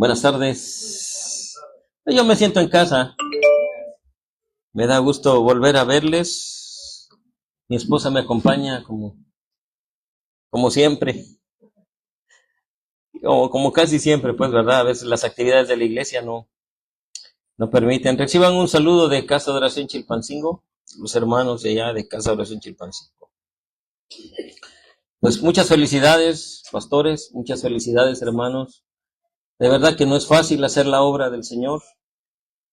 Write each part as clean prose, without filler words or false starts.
Buenas tardes. Yo me siento en casa. Me da gusto volver a verles. Mi esposa me acompaña como siempre. Como casi siempre, pues, ¿verdad? A veces las actividades de la iglesia no permiten. Reciban un saludo de Casa de Oración Chilpancingo, los hermanos de allá de Casa de Oración Chilpancingo. Pues muchas felicidades, pastores, muchas felicidades, hermanos. De verdad que no es fácil hacer la obra del Señor,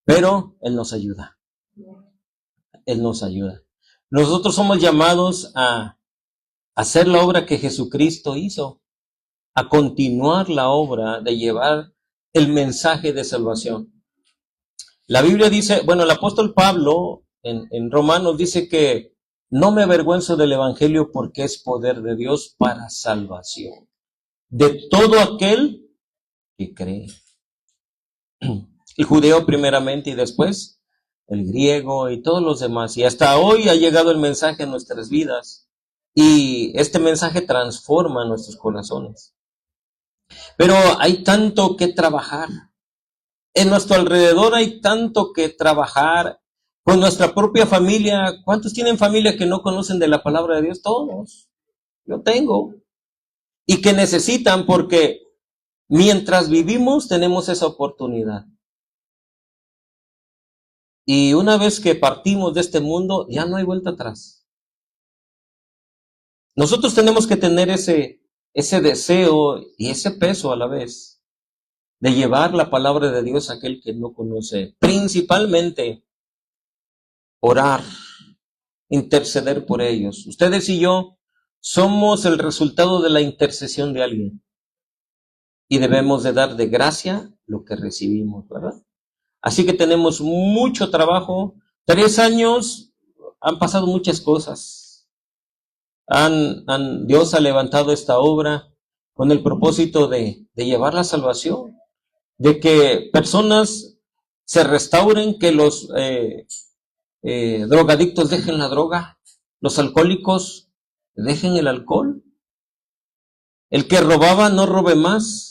pero Él nos ayuda. Él nos ayuda. Nosotros somos llamados a hacer la obra que Jesucristo hizo, a continuar la obra de llevar el mensaje de salvación. La Biblia dice, bueno, el apóstol Pablo en Romanos dice que no me avergüenzo del evangelio porque es poder de Dios para salvación de todo aquel que cree. El judeo primeramente y después el griego y todos los demás. Y hasta hoy ha llegado el mensaje a nuestras vidas. Y este mensaje transforma nuestros corazones. Pero hay tanto que trabajar. En nuestro alrededor hay tanto que trabajar. Con nuestra propia familia. ¿Cuántos tienen familia que no conocen de la palabra de Dios? Todos. Yo tengo. Y que necesitan porque mientras vivimos tenemos esa oportunidad. Y una vez que partimos de este mundo, ya no hay vuelta atrás. Nosotros tenemos que tener ese deseo y ese peso a la vez de llevar la palabra de Dios a aquel que no conoce. Principalmente, orar, interceder por ellos. Ustedes y yo somos el resultado de la intercesión de alguien. Y debemos de dar de gracia lo que recibimos, ¿verdad? Así que tenemos mucho trabajo. 3 años, han pasado muchas cosas. Dios ha levantado esta obra con el propósito de llevar la salvación, de que personas se restauren, que los drogadictos dejen la droga, los alcohólicos dejen el alcohol, el que robaba no robe más.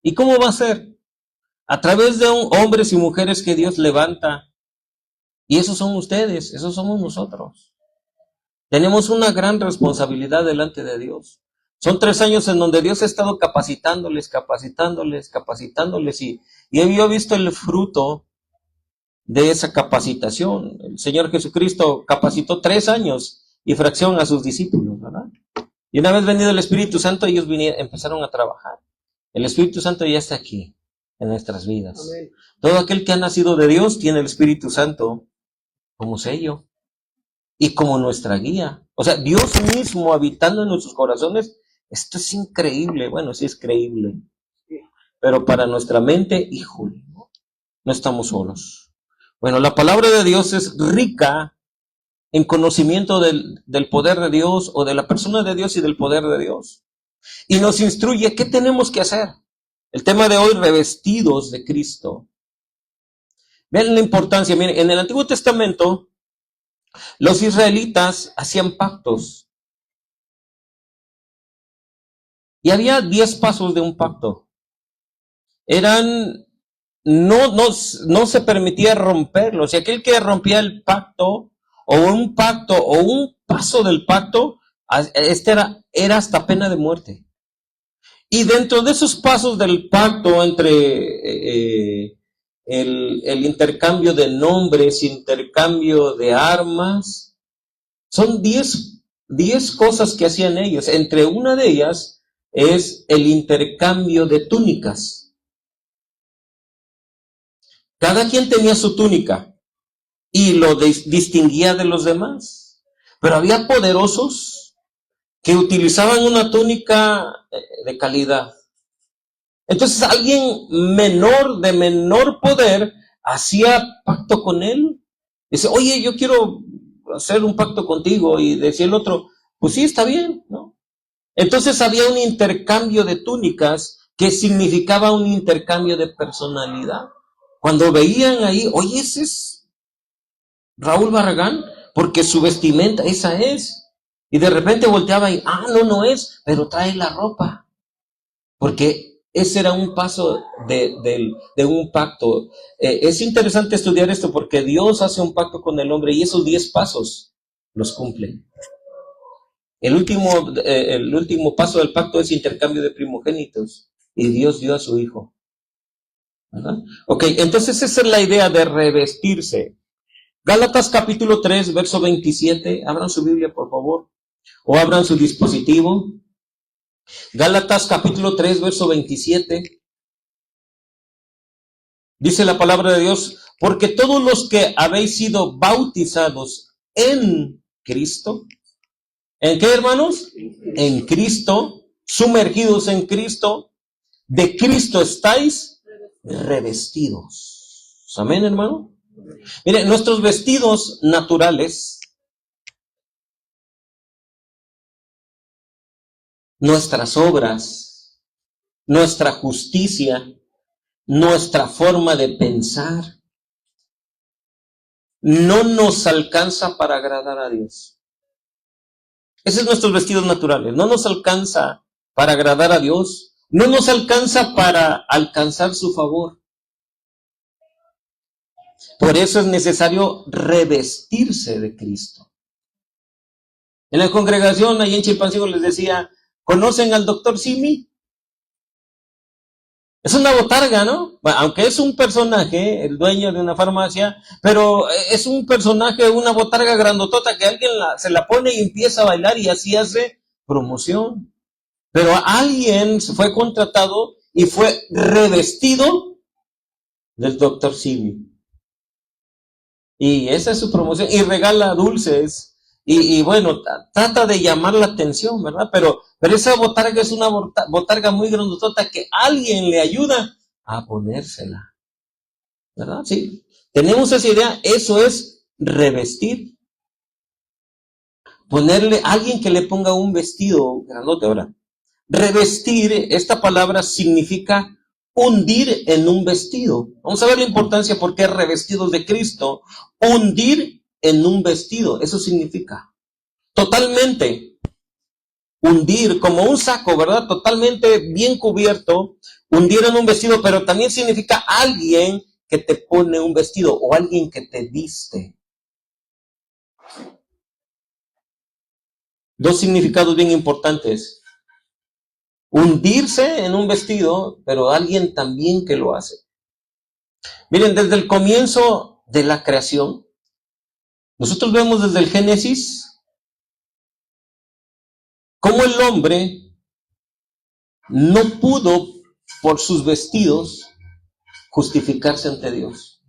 ¿Y cómo va a ser? A través de hombres y mujeres que Dios levanta. Y esos son ustedes, esos somos nosotros. Tenemos una gran responsabilidad delante de Dios. Son 3 años en donde Dios ha estado capacitándoles. Y yo he visto el fruto de esa capacitación. El Señor Jesucristo capacitó 3 años y fracción a sus discípulos, ¿verdad? Y una vez venido el Espíritu Santo, ellos empezaron a trabajar. El Espíritu Santo ya está aquí en nuestras vidas. Amén. Todo aquel que ha nacido de Dios tiene el Espíritu Santo como sello y como nuestra guía. O sea, Dios mismo habitando en nuestros corazones. Esto es increíble. Bueno, sí es creíble. Pero para nuestra mente, híjole, no estamos solos. Bueno, la palabra de Dios es rica en conocimiento del poder de Dios o de la persona de Dios y del poder de Dios. Y nos instruye qué tenemos que hacer. El tema de hoy, revestidos de Cristo. Vean la importancia. Miren, en el Antiguo Testamento, los israelitas hacían pactos. Y había 10 pasos de un pacto. No se permitía romperlos. Y aquel que rompía el pacto, o un paso del pacto, era hasta pena de muerte. Y dentro de esos pasos del pacto entre el intercambio de nombres, intercambio de armas, son 10 cosas que hacían ellos. Entre una de ellas es el intercambio de túnicas. Cada quien tenía su túnica y lo distinguía de los demás. Pero había poderosos que utilizaban una túnica de calidad. Entonces alguien de menor poder, hacía pacto con él. Dice, oye, yo quiero hacer un pacto contigo. Y decía el otro, pues sí, está bien, ¿no? Entonces había un intercambio de túnicas que significaba un intercambio de personalidad. Cuando veían ahí, oye, ese es Raúl Barragán, porque su vestimenta, esa es. Y de repente volteaba y, no es, pero trae la ropa. Porque Ese era un paso de un pacto. Es interesante estudiar esto porque Dios hace un pacto con el hombre y esos 10 pasos los cumple. El último paso del pacto es intercambio de primogénitos y Dios dio a su hijo. ¿Verdad? Ok, entonces esa es la idea de revestirse. Gálatas capítulo 3, verso 27. Abran su Biblia, por favor. O abran su dispositivo. Gálatas capítulo 3, verso 27. Dice la palabra de Dios, porque todos los que habéis sido bautizados en Cristo, ¿en qué, hermanos? En Cristo, sumergidos en Cristo, de Cristo estáis revestidos. Amén, hermano. Mire, nuestros vestidos naturales, nuestras obras, nuestra justicia, nuestra forma de pensar, no nos alcanza para agradar a Dios. Esos son nuestros vestidos naturales. No nos alcanza para agradar a Dios. No nos alcanza para alcanzar su favor. Por eso es necesario revestirse de Cristo. En la congregación, ahí en Chilpancingo, les decía, ¿conocen al doctor Simi? Es una botarga, ¿no? Aunque es un personaje, el dueño de una farmacia, pero es un personaje, una botarga grandotota que alguien se la pone y empieza a bailar y así hace promoción. Pero alguien fue contratado y fue revestido del doctor Simi. Y esa es su promoción. Y regala dulces. Y bueno, trata de llamar la atención, ¿verdad? Pero esa botarga es una botarga muy grandotota que alguien le ayuda a ponérsela. ¿Verdad? Sí. Tenemos esa idea. Eso es revestir. Ponerle a alguien que le ponga un vestido grandote. Ahora, revestir, esta palabra significa hundir en un vestido. Vamos a ver la importancia porque es revestidos de Cristo. Hundir en un vestido, eso significa totalmente hundir como un saco, ¿verdad? Totalmente bien cubierto, hundir en un vestido, pero también significa alguien que te pone un vestido o alguien que te viste. Dos significados bien importantes. Hundirse en un vestido, pero alguien también que lo hace. Miren, desde el comienzo de la creación, nosotros vemos desde el Génesis cómo el hombre no pudo, por sus vestidos, justificarse ante Dios.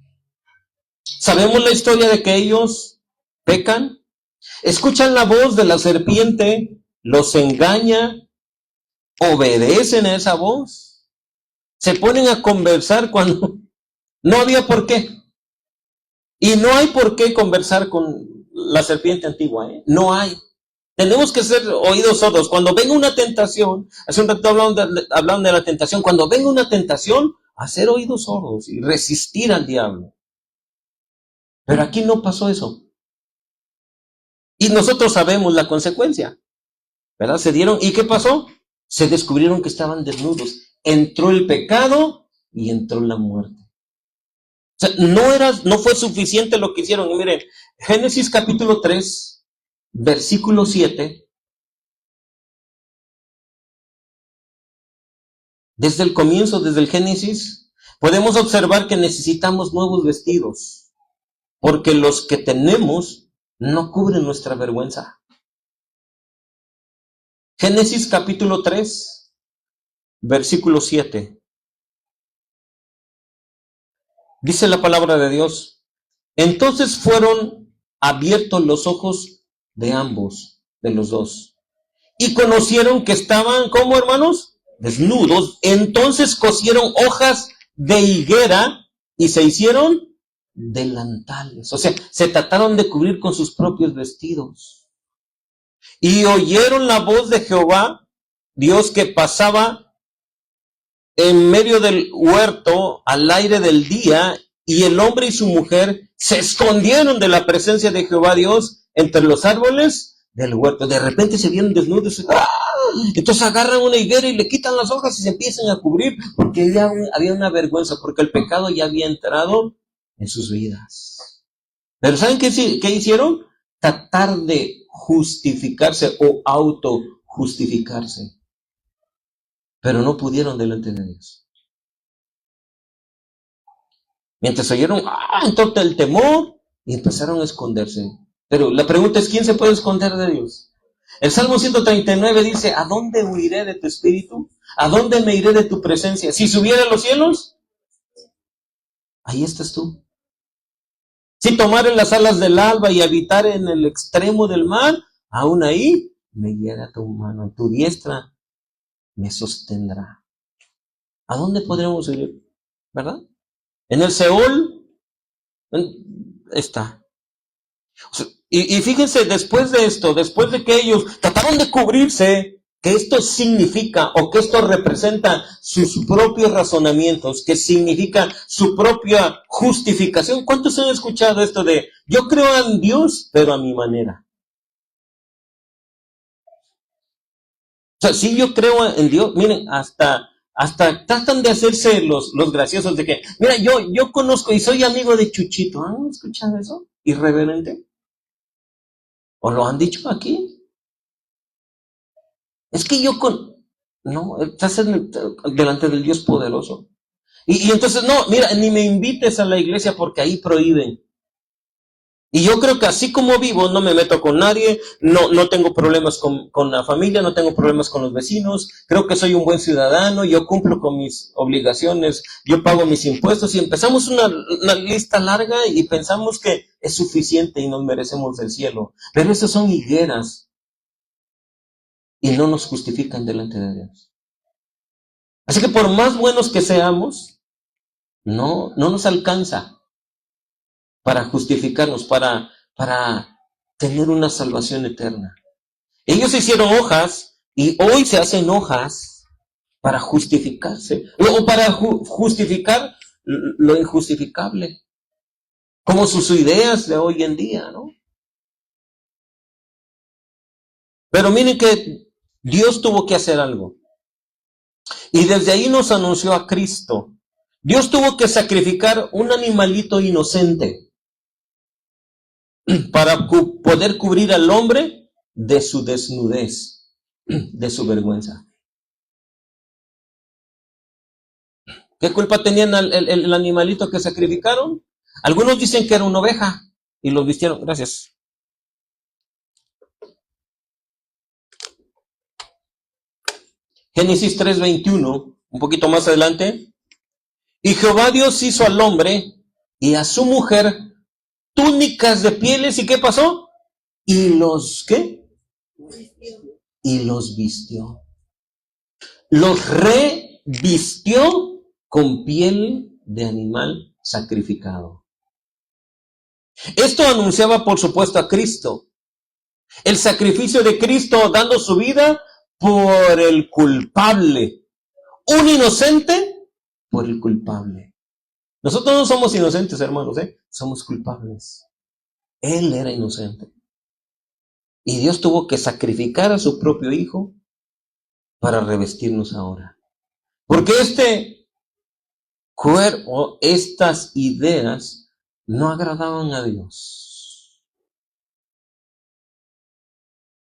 Sabemos la historia de que ellos pecan, escuchan la voz de la serpiente, los engaña, obedecen a esa voz, se ponen a conversar cuando no había por qué. Y no hay por qué conversar con la serpiente antigua, ¿eh? No hay. Tenemos que ser oídos sordos. Cuando venga una tentación, hace un rato hablaban de la tentación, cuando venga una tentación, hacer oídos sordos y resistir al diablo. Pero aquí no pasó eso. Y nosotros sabemos la consecuencia, ¿verdad? Se dieron, ¿y qué pasó? Se descubrieron que estaban desnudos. Entró el pecado y entró la muerte. O sea, no fue suficiente lo que hicieron. Y miren, Génesis capítulo 3, versículo 7. Desde el comienzo, desde el Génesis, podemos observar que necesitamos nuevos vestidos, porque los que tenemos no cubren nuestra vergüenza. Génesis capítulo 3, versículo 7. Dice la palabra de Dios, entonces fueron abiertos los ojos de ambos, de los dos, y conocieron que estaban, ¿cómo, hermanos? Desnudos. Entonces cosieron hojas de higuera y se hicieron delantales. O sea, se trataron de cubrir con sus propios vestidos. Y oyeron la voz de Jehová, Dios, que pasaba en medio del huerto al aire del día, y el hombre y su mujer se escondieron de la presencia de Jehová Dios entre los árboles del huerto. De repente se vieron desnudos. ¡Ah! Entonces agarran una higuera y le quitan las hojas y se empiezan a cubrir porque había una vergüenza, porque el pecado ya había entrado en sus vidas. Pero ¿saben qué hicieron? Tratar de justificarse o autojustificarse. Pero no pudieron delante de Dios. Mientras oyeron, entonces el temor, y empezaron a esconderse. Pero la pregunta es, ¿quién se puede esconder de Dios? El Salmo 139 dice, ¿a dónde huiré de tu espíritu? ¿A dónde me iré de tu presencia? Si subiera a los cielos, ahí estás tú. Si tomara las alas del alba y habitar en el extremo del mar, aún ahí me guiará tu mano, y tu diestra me sostendrá. ¿A dónde podremos ir? ¿Verdad? En el Seol está. O sea, y fíjense, después de esto, después de que ellos trataron de cubrirse, que esto significa o que esto representa sus propios razonamientos, que significa su propia justificación. ¿Cuántos han escuchado esto de yo creo en Dios, pero a mi manera? O sea, si yo creo en Dios, miren, hasta tratan de hacerse los graciosos de que, mira, yo conozco y soy amigo de Chuchito. ¿Han escuchado eso? Irreverente. ¿O lo han dicho aquí? Es que no, estás delante del Dios poderoso. Y entonces, no, mira, ni me invites a la iglesia porque ahí prohíben. Y yo creo que así como vivo, no me meto con nadie, no tengo problemas con la familia, no tengo problemas con los vecinos, creo que soy un buen ciudadano, yo cumplo con mis obligaciones, yo pago mis impuestos, y empezamos una lista larga y pensamos que es suficiente y nos merecemos el cielo. Pero esas son higueras y no nos justifican delante de Dios. Así que por más buenos que seamos, no nos alcanza para justificarnos, para tener una salvación eterna. Ellos hicieron hojas y hoy se hacen hojas para justificarse, o para justificar lo injustificable, como sus ideas de hoy en día, ¿no? Pero miren que Dios tuvo que hacer algo. Y desde ahí nos anunció a Cristo. Dios tuvo que sacrificar un animalito inocente para poder cubrir al hombre de su desnudez, de su vergüenza. ¿Qué culpa tenían el animalito que sacrificaron? Algunos dicen que era una oveja y los vistieron. Gracias. Génesis 3:21, un poquito más adelante. Y Jehová Dios hizo al hombre y a su mujer túnicas de pieles. ¿Y qué pasó? ¿Y los qué? Y los vistió. Los revistió con piel de animal sacrificado. Esto anunciaba, por supuesto, a Cristo. El sacrificio de Cristo dando su vida por el culpable. Un inocente por el culpable. Nosotros no somos inocentes, hermanos, somos culpables. Él era inocente. Y Dios tuvo que sacrificar a su propio Hijo para revestirnos ahora. Porque este cuerpo, estas ideas, no agradaban a Dios.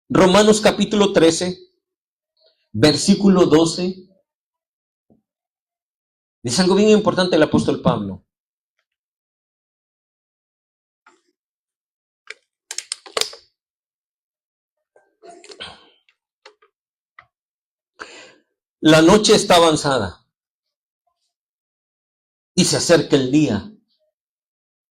Romanos capítulo 13, versículo 12. Dice algo bien importante el apóstol Pablo. La noche está avanzada y se acerca el día.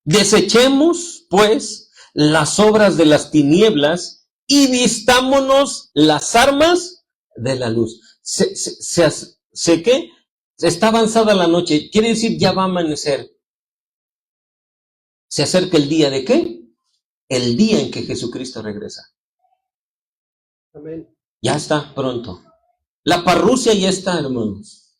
Desechemos, pues, las obras de las tinieblas y vistámonos las armas de la luz. ¿Qué? Está avanzada la noche, quiere decir ya va a amanecer. Se acerca el día de ¿qué? El día en que Jesucristo regresa. Amén. Ya está pronto. La parrusia ya está, hermanos.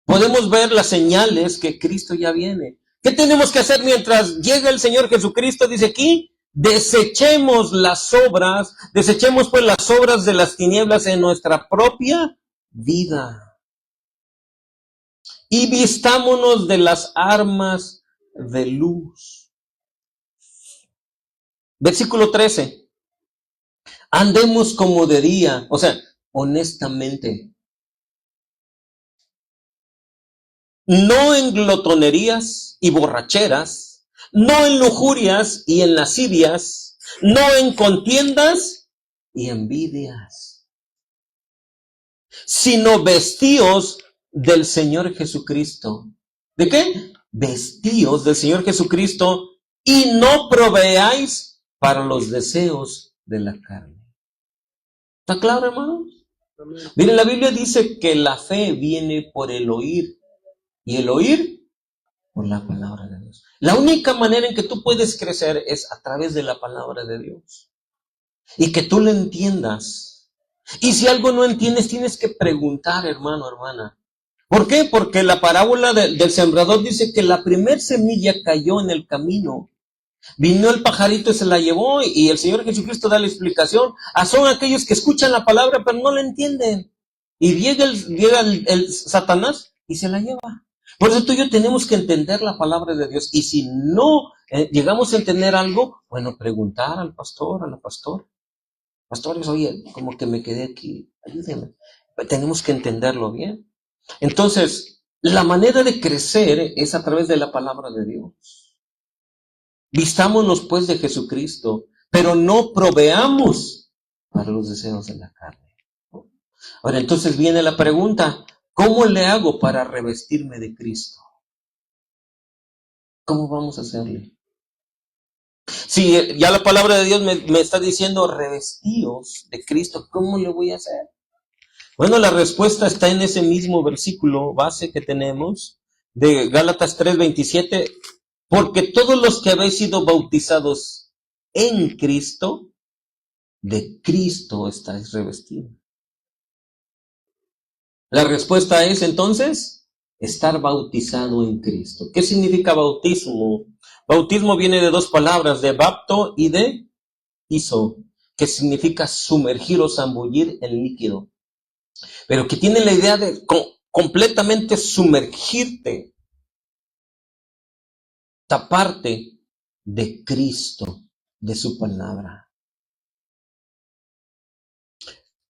Podemos ver las señales que Cristo ya viene. ¿Qué tenemos que hacer mientras llega el Señor Jesucristo? Dice aquí, Desechemos desechemos pues las obras de las tinieblas en nuestra propia vida. Y vistámonos de las armas de luz. Versículo 13. Andemos como de día, o sea, honestamente. No en glotonerías y borracheras, no en lujurias y en lascivias, no en contiendas y envidias, sino vestíos del Señor Jesucristo. ¿De qué? Vestíos del Señor Jesucristo y no proveáis para los deseos de la carne. ¿Está claro, hermanos? Miren, la Biblia dice que la fe viene por el oír y el oír por la palabra de Dios. La única manera en que tú puedes crecer es a través de la palabra de Dios y que tú lo entiendas. Y si algo no entiendes, tienes que preguntar, hermano, hermana. ¿Por qué? Porque la parábola del sembrador dice que la primer semilla cayó en el camino. Vino el pajarito y se la llevó, y el Señor Jesucristo da la explicación. Son aquellos que escuchan la palabra pero no la entienden. Y llega el Satanás y se la lleva. Por eso tú y yo tenemos que entender la palabra de Dios. Y si no llegamos a entender algo, bueno, preguntar al pastor, a la pastora. Pastores, oye, como que me quedé aquí, ayúdenme. Tenemos que entenderlo bien. Entonces, la manera de crecer es a través de la palabra de Dios. Vistámonos pues de Jesucristo, pero no proveamos para los deseos de la carne. Ahora, entonces viene la pregunta, ¿cómo le hago para revestirme de Cristo? ¿Cómo vamos a hacerle? Si ya la palabra de Dios me está diciendo revestíos de Cristo, ¿cómo le voy a hacer? Bueno, la respuesta está en ese mismo versículo base que tenemos de Gálatas 3:27, porque todos los que habéis sido bautizados en Cristo, de Cristo estáis revestidos. La respuesta es entonces estar bautizado en Cristo. ¿Qué significa bautismo? Bautismo viene de dos palabras, de bapto y de iso, que significa sumergir o zambullir en líquido. Pero que tiene la idea de completamente sumergirte, taparte de Cristo, de su palabra.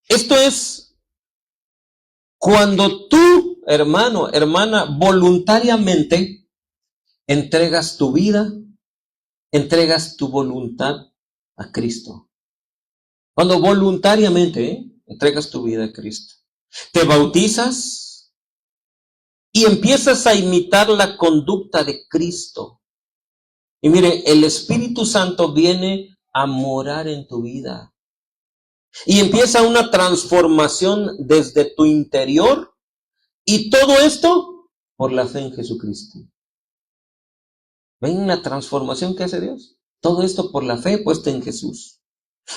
Esto es cuando tú, hermano, hermana, voluntariamente entregas tu vida, entregas tu voluntad a Cristo. Cuando voluntariamente entregas tu vida a Cristo. Te bautizas y empiezas a imitar la conducta de Cristo. Y mire, el Espíritu Santo viene a morar en tu vida. Y empieza una transformación desde tu interior. Y todo esto por la fe en Jesucristo. ¿Ven la transformación que hace Dios? Todo esto por la fe puesta en Jesús.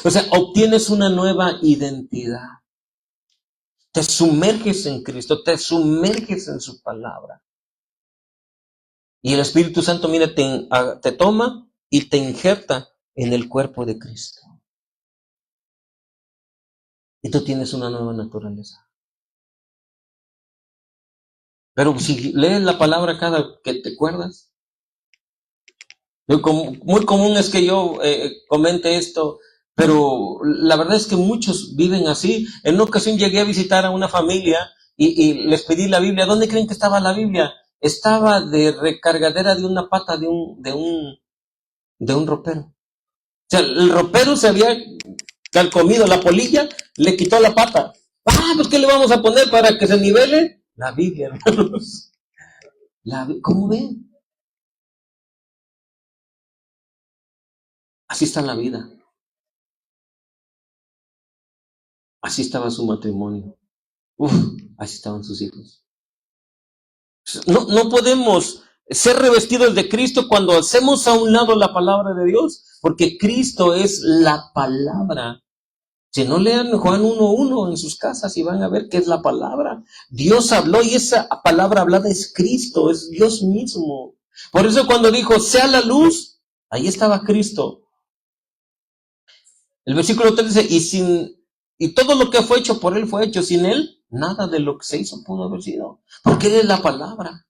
O sea, obtienes una nueva identidad. Te sumerges en Cristo, te sumerges en su palabra. Y el Espíritu Santo, mira, te toma y te injerta en el cuerpo de Cristo. Y tú tienes una nueva naturaleza. Pero si lees la palabra cada que te acuerdas, muy común es que yo comente esto, pero la verdad es que muchos viven así. En una ocasión llegué a visitar a una familia y les pedí la Biblia. ¿Dónde creen que estaba la Biblia? Estaba de recargadera de una pata de un ropero. O sea, el ropero se había calcomido la polilla, le quitó la pata. Pues ¿qué le vamos a poner para que se nivele? La Biblia, hermanos. ¿Cómo ven? Así está la vida. Así estaba su matrimonio. Así estaban sus hijos. No podemos ser revestidos de Cristo cuando hacemos a un lado la palabra de Dios, porque Cristo es la palabra. Si no, lean Juan 1:1 en sus casas y van a ver qué es la palabra. Dios habló y esa palabra hablada es Cristo, es Dios mismo. Por eso cuando dijo, sea la luz, ahí estaba Cristo. El versículo 3 dice, y todo lo que fue hecho por él fue hecho. Sin él, nada de lo que se hizo pudo haber sido. Porque él es la palabra.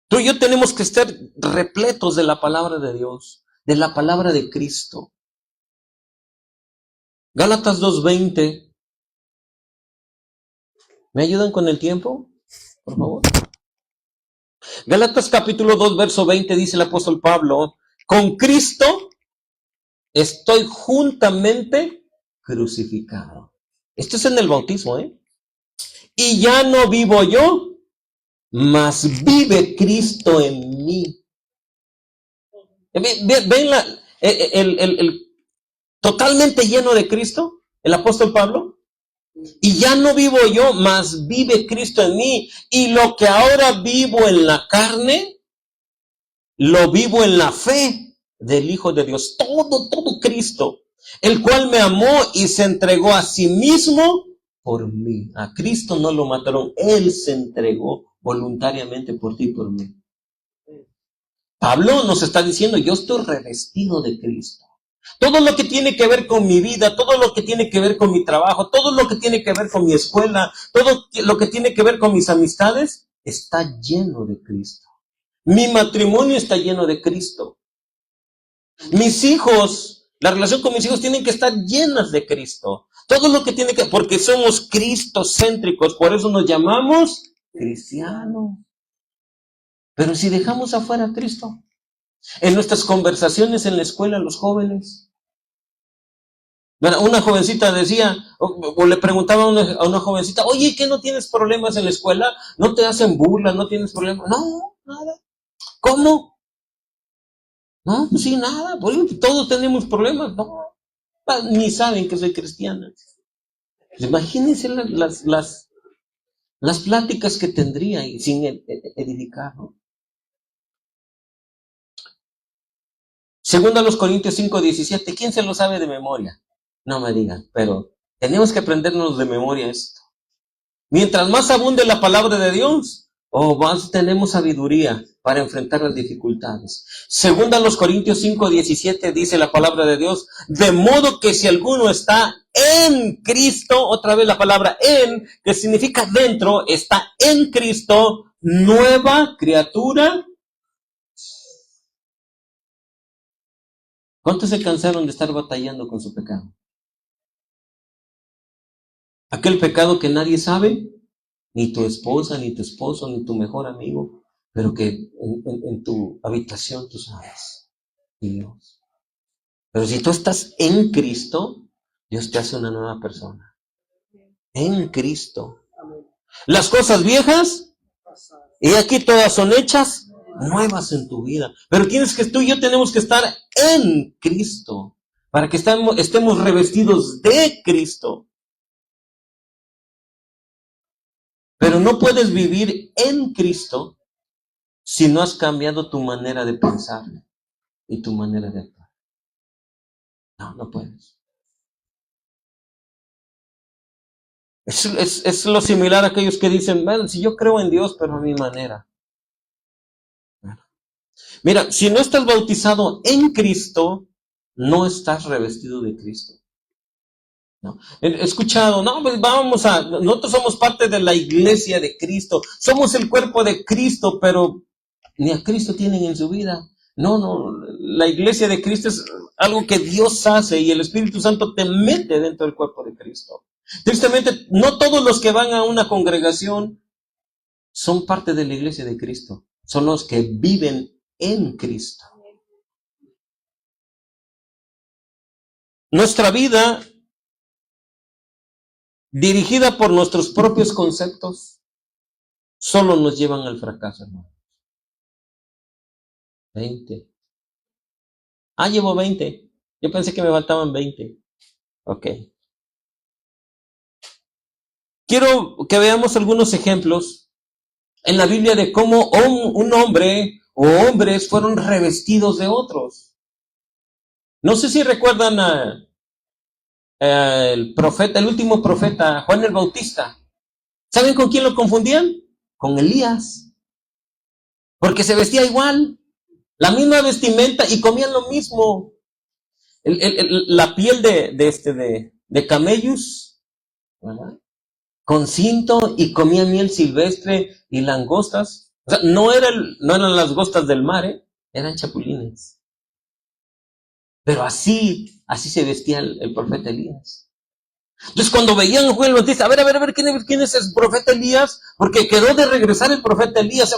Tú y yo tenemos que estar repletos de la palabra de Dios, de la palabra de Cristo. Gálatas 2:20. ¿Me ayudan con el tiempo? Por favor. Gálatas capítulo 2, verso 20, dice el apóstol Pablo, con Cristo estoy juntamente crucificado. Esto es en el bautismo, ¿eh? Y ya no vivo yo, mas vive Cristo en mí. ¿Ven el totalmente lleno de Cristo, el apóstol Pablo? Y ya no vivo yo, mas vive Cristo en mí. Y lo que ahora vivo en la carne, lo vivo en la fe del Hijo de Dios. Todo Cristo, el cual me amó y se entregó a sí mismo por mí. A Cristo no lo mataron, Él se entregó voluntariamente por ti y por mí. Pablo nos está diciendo, yo estoy revestido de Cristo. Todo lo que tiene que ver con mi vida, todo lo que tiene que ver con mi trabajo, todo lo que tiene que ver con mi escuela, todo lo que tiene que ver con mis amistades, está lleno de Cristo. Mi matrimonio está lleno de Cristo. Mis hijos, la relación con mis hijos tienen que estar llenas de Cristo. Todo lo que tiene que, porque somos cristocéntricos, por eso nos llamamos cristianos. Pero si dejamos afuera a Cristo, en nuestras conversaciones en la escuela, los jóvenes, una jovencita decía, o le preguntaba a una jovencita, oye, ¿qué no tienes problemas en la escuela? ¿No te hacen burlas? ¿No tienes problemas? No, nada. ¿Cómo? No, pues sí, nada. Pues todos tenemos problemas. No, ni saben que soy cristiana. Imagínense las pláticas que tendría sin edificar, ¿no? Segunda a los Corintios 5:17, ¿quién se lo sabe de memoria? No me digan, pero tenemos que aprendernos de memoria esto. Mientras más abunde la palabra de Dios, más tenemos sabiduría para enfrentar las dificultades. Segunda a los Corintios 5:17 dice la palabra de Dios, de modo que si alguno está en Cristo, otra vez la palabra en, que significa dentro, está en Cristo, nueva criatura. ¿Cuántos se cansaron de estar batallando con su pecado? Aquel pecado que nadie sabe, ni tu esposa, ni tu esposo, ni tu mejor amigo, pero que en tu habitación tú sabes. Dios. Pero si tú estás en Cristo, Dios te hace una nueva persona. En Cristo. Las cosas viejas, y aquí todas son hechas nuevas en tu vida. Pero tú y yo tenemos que estar en Cristo, para que estemos revestidos de Cristo. Pero no puedes vivir en Cristo si no has cambiado tu manera de pensar y tu manera de actuar. No puedes. Es lo similar a aquellos que dicen, bueno, si yo creo en Dios, pero a mi manera. Mira, si no estás bautizado en Cristo, no estás revestido de Cristo. No. He escuchado, pues nosotros somos parte de la iglesia de Cristo, somos el cuerpo de Cristo, pero ni a Cristo tienen en su vida. No, la iglesia de Cristo es algo que Dios hace y el Espíritu Santo te mete dentro del cuerpo de Cristo. Tristemente, no todos los que van a una congregación son parte de la iglesia de Cristo, son los que viven en Cristo. Nuestra vida, dirigida por nuestros propios conceptos, solo nos llevan al fracaso, hermano. 20. Llevo 20. Yo pensé que me faltaban 20. Ok. Quiero que veamos algunos ejemplos en la Biblia de cómo un hombre o hombres fueron revestidos de otros. No sé si recuerdan el último profeta, Juan el Bautista. ¿Saben con quién lo confundían? Con Elías. Porque se vestía igual, la misma vestimenta y comían lo mismo. la piel de camellos, ¿verdad? Con cinto, y comía miel silvestre y langostas. O sea, no eran las langostas del mar, eran chapulines. Pero así se vestía el profeta Elías. Entonces, cuando veían a Juan el Bautista, a ver, ¿quién es el profeta Elías? Porque quedó de regresar el profeta Elías.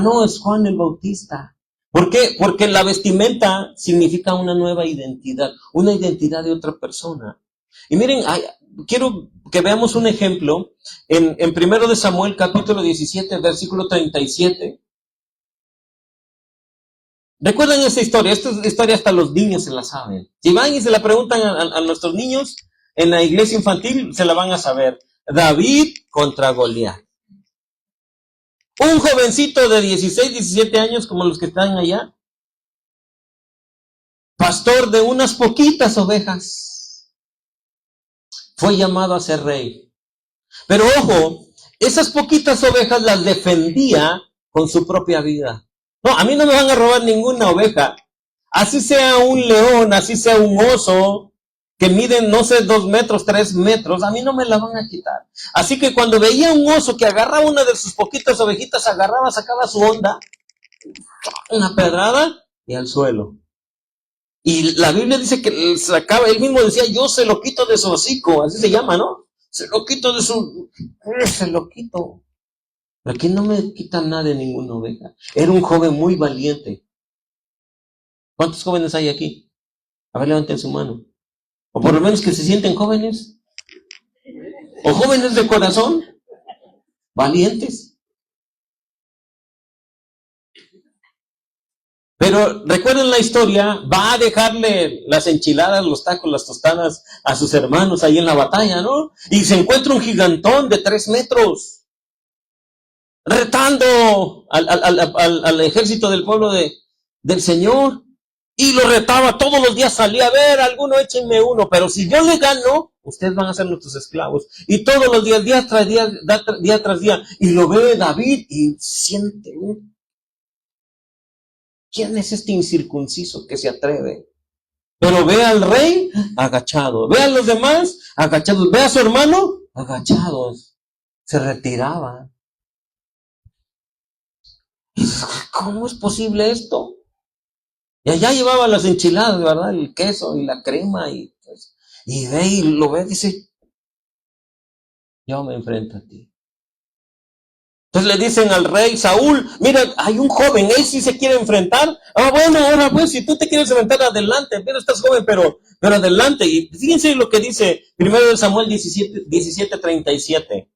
No, es Juan el Bautista. ¿Por qué? Porque la vestimenta significa una nueva identidad, una identidad de otra persona. Y miren, quiero que veamos un ejemplo en 1 de Samuel, capítulo 17, versículo 37. ¿Recuerdan esta historia? Esta historia hasta los niños se la saben. Si van y se la preguntan a nuestros niños en la iglesia infantil, se la van a saber. David contra Goliat. Un jovencito de 16, 17 años, como los que están allá, pastor de unas poquitas ovejas, fue llamado a ser rey. Pero ojo, esas poquitas ovejas las defendía con su propia vida. No, a mí no me van a robar ninguna oveja. Así sea un león, así sea un oso, que miden, no sé, 2 metros, 3 metros, a mí no me la van a quitar. Así que cuando veía un oso que agarraba una de sus poquitas ovejitas, sacaba su onda, una pedrada y al suelo. Y la Biblia dice que él mismo decía, yo se lo quito de su hocico, así se llama, ¿no? Se lo quito se lo quito. Pero aquí no me quitan nada de ninguna oveja. Era un joven muy valiente. ¿Cuántos jóvenes hay aquí? A ver, levanten su mano. O por lo menos que se sienten jóvenes. O jóvenes de corazón. Valientes. Pero recuerden la historia, va a dejarle las enchiladas, los tacos, las tostadas a sus hermanos ahí en la batalla, ¿no? Y se encuentra un gigantón de 3 metros. Retando al ejército del pueblo del Señor. Y lo retaba todos los días, salía a ver, alguno échenme uno, pero si yo le gano, ustedes van a ser nuestros esclavos. Y todos los días, día tras día, y lo ve David y siente, ¿quién es este incircunciso que se atreve? Pero ve al rey agachado, ve a los demás agachados, ve a su hermano agachados, se retiraba. Y dices, ¿cómo es posible esto? Y allá llevaba las enchiladas, ¿verdad? El queso y la crema, y ve y lo ve y dice, yo me enfrento a ti. Entonces le dicen al rey Saúl, mira, hay un joven, él sí se quiere enfrentar. Bueno, ahora pues, si tú te quieres enfrentar, adelante, pero estás joven, pero adelante. Y fíjense lo que dice 1 de Samuel 17:37.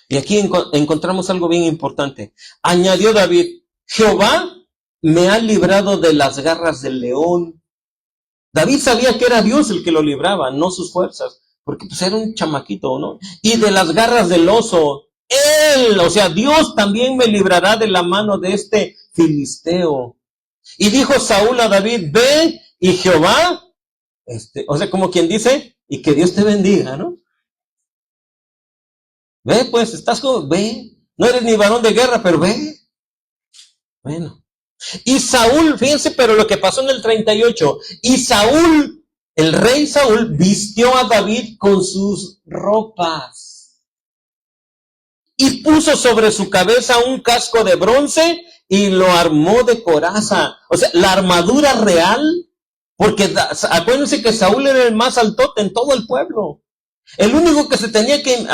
Y aquí encontramos algo bien importante. Añadió David, Jehová me ha librado de las garras del león. David sabía que era Dios el que lo libraba, no sus fuerzas, porque pues era un chamaquito, ¿no? Y de las garras del oso. Él, o sea, Dios también me librará de la mano de este filisteo. Y dijo Saúl a David, ve y Jehová, o sea, como quien dice, y que Dios te bendiga, ¿no? Ve, pues, estás como, ve, no eres ni varón de guerra, pero ve. Bueno. Y Saúl, fíjense, pero lo que pasó en el 38, y Saúl, el rey Saúl, vistió a David con sus ropas y puso sobre su cabeza un casco de bronce y lo armó de coraza. O sea, la armadura real, porque acuérdense que Saúl era el más altote en todo el pueblo. El único que se tenía que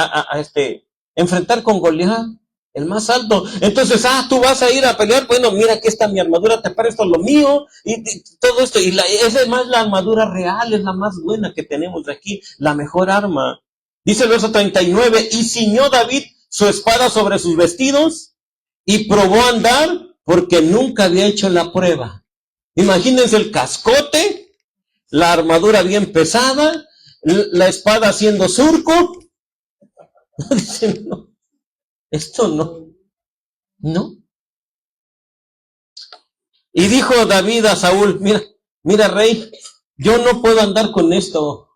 enfrentar con Goliat, el más alto. Entonces, tú vas a ir a pelear. Bueno, mira, aquí está mi armadura, te presto lo mío, y todo esto. Y esa es más la armadura real, es la más buena que tenemos de aquí, la mejor arma. Dice el verso 39, y ciñó David su espada sobre sus vestidos, y probó a andar, porque nunca había hecho la prueba. Imagínense el cascote, la armadura bien pesada, la espada haciendo surco. Dicen, no, esto no. Y dijo David a Saúl, mira rey, yo no puedo andar con esto,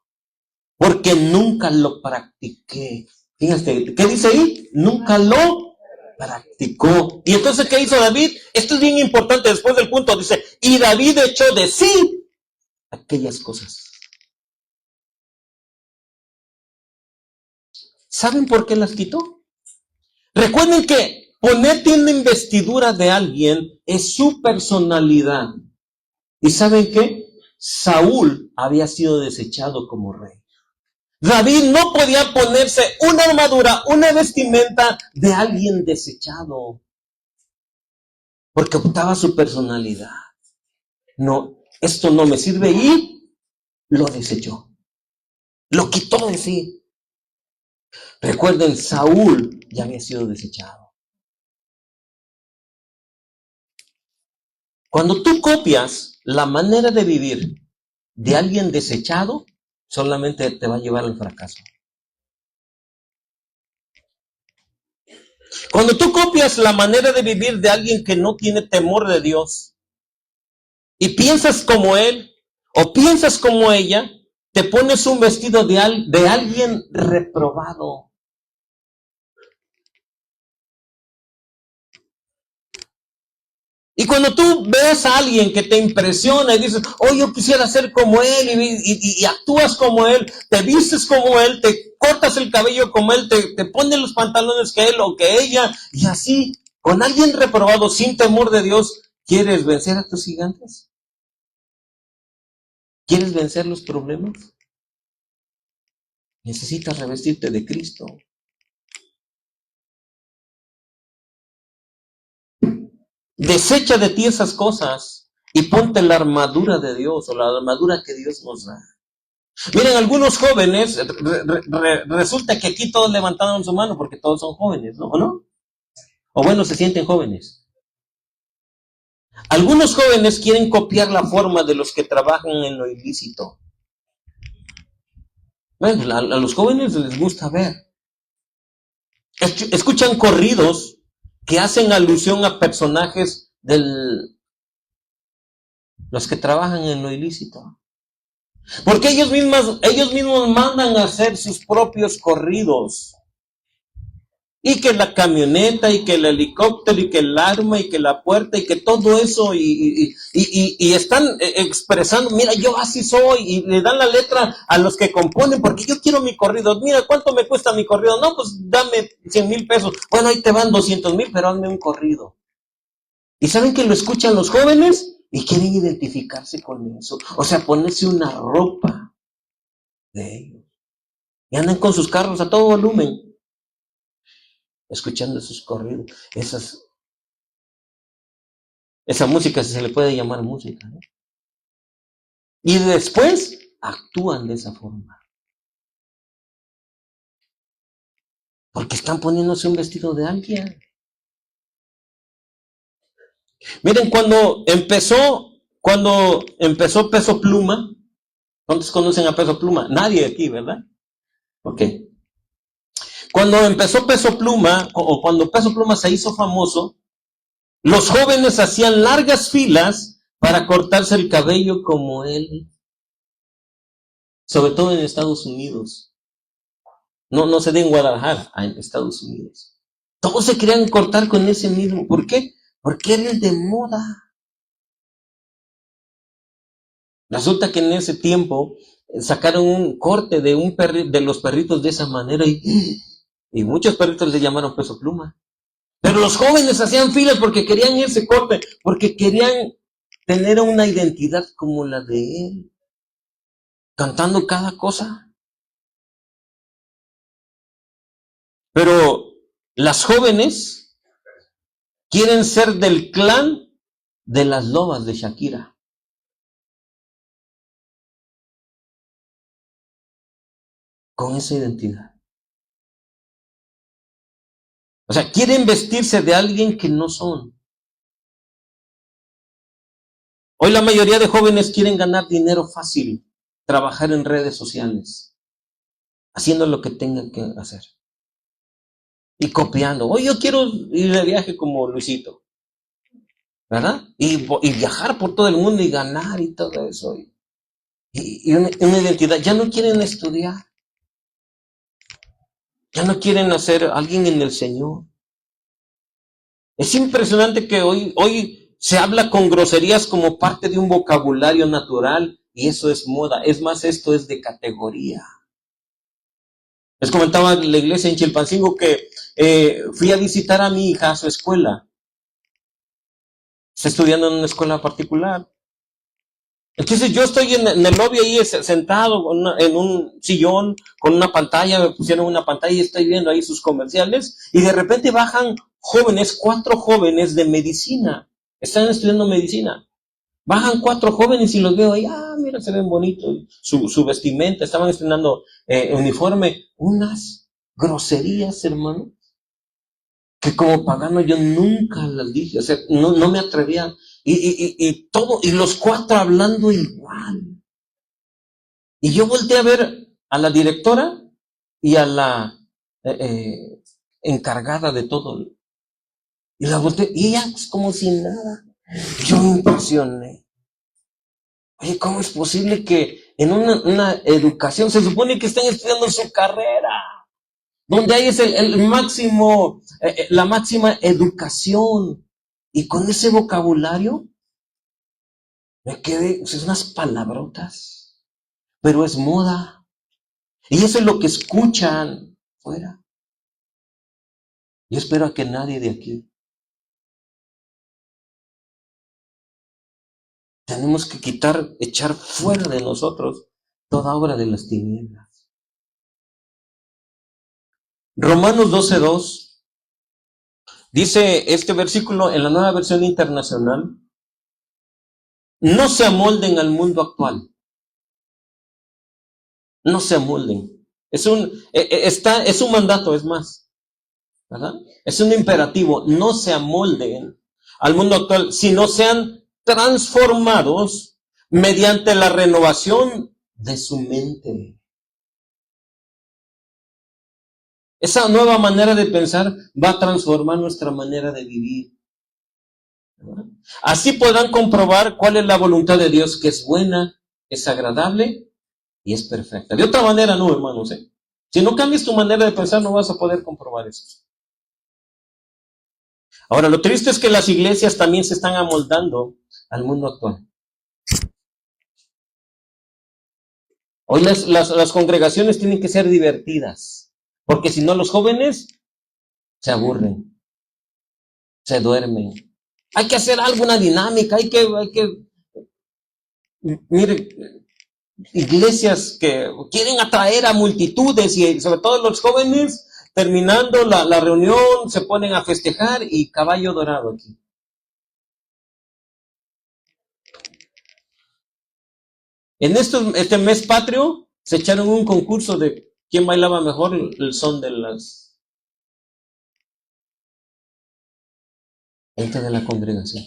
porque nunca lo practiqué. Fíjate, ¿qué dice ahí? Nunca lo Practicó. ¿Y entonces qué hizo David? Esto es bien importante después del punto. Dice, y David echó de sí aquellas cosas. ¿Saben por qué las quitó? Recuerden que ponerte en la investidura de alguien es su personalidad. ¿Y saben qué? Saúl había sido desechado como rey. David no podía ponerse una armadura, una vestimenta de alguien desechado, porque optaba su personalidad. No, esto no me sirve y lo desechó. Lo quitó de sí. Recuerden, Saúl ya había sido desechado. Cuando tú copias la manera de vivir de alguien desechado, solamente te va a llevar al fracaso. Cuando tú copias la manera de vivir de alguien que no tiene temor de Dios y piensas como él o piensas como ella, te pones un vestido de alguien reprobado. Y cuando tú ves a alguien que te impresiona y dices, oh, yo quisiera ser como él, y actúas como él, te vistes como él, te cortas el cabello como él, te pones los pantalones que él o que ella, y así, con alguien reprobado, sin temor de Dios, ¿quieres vencer a tus gigantes? ¿Quieres vencer los problemas? Necesitas revestirte de Cristo. Desecha de ti esas cosas y ponte la armadura de Dios o la armadura que Dios nos da. Miren, algunos jóvenes, resulta que aquí todos levantaron su mano porque todos son jóvenes, ¿no? ¿O no? O bueno, se sienten jóvenes. Algunos jóvenes quieren copiar la forma de los que trabajan en lo ilícito. Bueno, a los jóvenes les gusta ver. Escuchan corridos que hacen alusión a personajes de los que trabajan en lo ilícito. Porque ellos mismos mandan a hacer sus propios corridos. Y que la camioneta, y que el helicóptero, y que el arma, y que la puerta, y que todo eso, y están expresando, mira, yo así soy, y le dan la letra a los que componen, porque yo quiero mi corrido. Mira, ¿cuánto me cuesta mi corrido? No, pues dame 100,000 pesos. Bueno, ahí te van 200,000, pero hazme un corrido. ¿Y saben que lo escuchan los jóvenes? Y quieren identificarse con eso. O sea, ponerse una ropa de ellos. Y andan con sus carros a todo volumen, escuchando esos corridos, esa música, si se le puede llamar música, ¿no? Y después actúan de esa forma. Porque están poniéndose un vestido de alguien. Miren, cuando empezó Peso Pluma, ¿cuántos conocen a Peso Pluma? Nadie aquí, ¿verdad? Ok. Cuando empezó Peso Pluma, o cuando Peso Pluma se hizo famoso, los jóvenes hacían largas filas para cortarse el cabello como él. Sobre todo en Estados Unidos. No se dé en Guadalajara, en Estados Unidos. Todos se querían cortar con ese mismo. ¿Por qué? Porque era el de moda. Resulta que en ese tiempo sacaron un corte de de los perritos de esa manera y muchos perritos le llamaron Peso Pluma. Pero los jóvenes hacían filas porque querían ese corte, porque querían tener una identidad como la de él, cantando cada cosa. Pero las jóvenes quieren ser del clan de las lobas de Shakira. Con esa identidad. O sea, quieren vestirse de alguien que no son. Hoy la mayoría de jóvenes quieren ganar dinero fácil, trabajar en redes sociales, haciendo lo que tengan que hacer. Y copiando. Hoy yo quiero ir de viaje como Luisito, ¿verdad? Y viajar por todo el mundo y ganar y todo eso. Y una identidad. Ya no quieren estudiar. Ya no quieren hacer alguien en el Señor. Es impresionante que hoy se habla con groserías como parte de un vocabulario natural y eso es moda. Es más, esto es de categoría. Les comentaba en la iglesia en Chilpancingo que fui a visitar a mi hija a su escuela. Está estudiando en una escuela particular. Entonces yo estoy en el lobby ahí sentado en un sillón con una pantalla, me pusieron una pantalla y estoy viendo ahí sus comerciales y de repente bajan jóvenes, 4 jóvenes de medicina, están estudiando medicina. Bajan 4 jóvenes y los veo ahí, mira, se ven bonitos, su vestimenta, estaban estrenando uniforme, unas groserías, hermano, que como pagano yo nunca las dije, o sea, no me atrevía. Y todo, y los 4 hablando igual. Y yo volteé a ver a la directora y a la encargada de todo. Y la volteé, y ella pues, como si nada. Yo me impresioné. Oye, ¿cómo es posible que en una educación, se supone que están estudiando su carrera, donde hay es el máximo, la máxima educación, y con ese vocabulario me quedé, pues, unas palabrotas, pero es moda. Y eso es lo que escuchan fuera. Yo espero a que nadie de aquí. Tenemos que echar fuera de nosotros toda obra de las tinieblas. Romanos 12:2 dice este versículo en la Nueva Versión Internacional: no se amolden al mundo actual. No se amolden. Es un mandato, es más, ¿verdad? Es un imperativo. No se amolden al mundo actual, sino sean transformados mediante la renovación de su mente. Esa nueva manera de pensar va a transformar nuestra manera de vivir, ¿verdad? Así podrán comprobar cuál es la voluntad de Dios, que es buena, es agradable y es perfecta. De otra manera no, hermanos. Si no cambias tu manera de pensar, no vas a poder comprobar esto. Ahora, lo triste es que las iglesias también se están amoldando al mundo actual. Hoy las congregaciones tienen que ser divertidas, porque si no los jóvenes se aburren, se duermen. Hay que hacer alguna dinámica, mire, iglesias que quieren atraer a multitudes y sobre todo los jóvenes, terminando la reunión, se ponen a festejar y caballo dorado aquí. En este mes patrio se echaron un concurso de quién bailaba mejor el son de las gente de la congregación.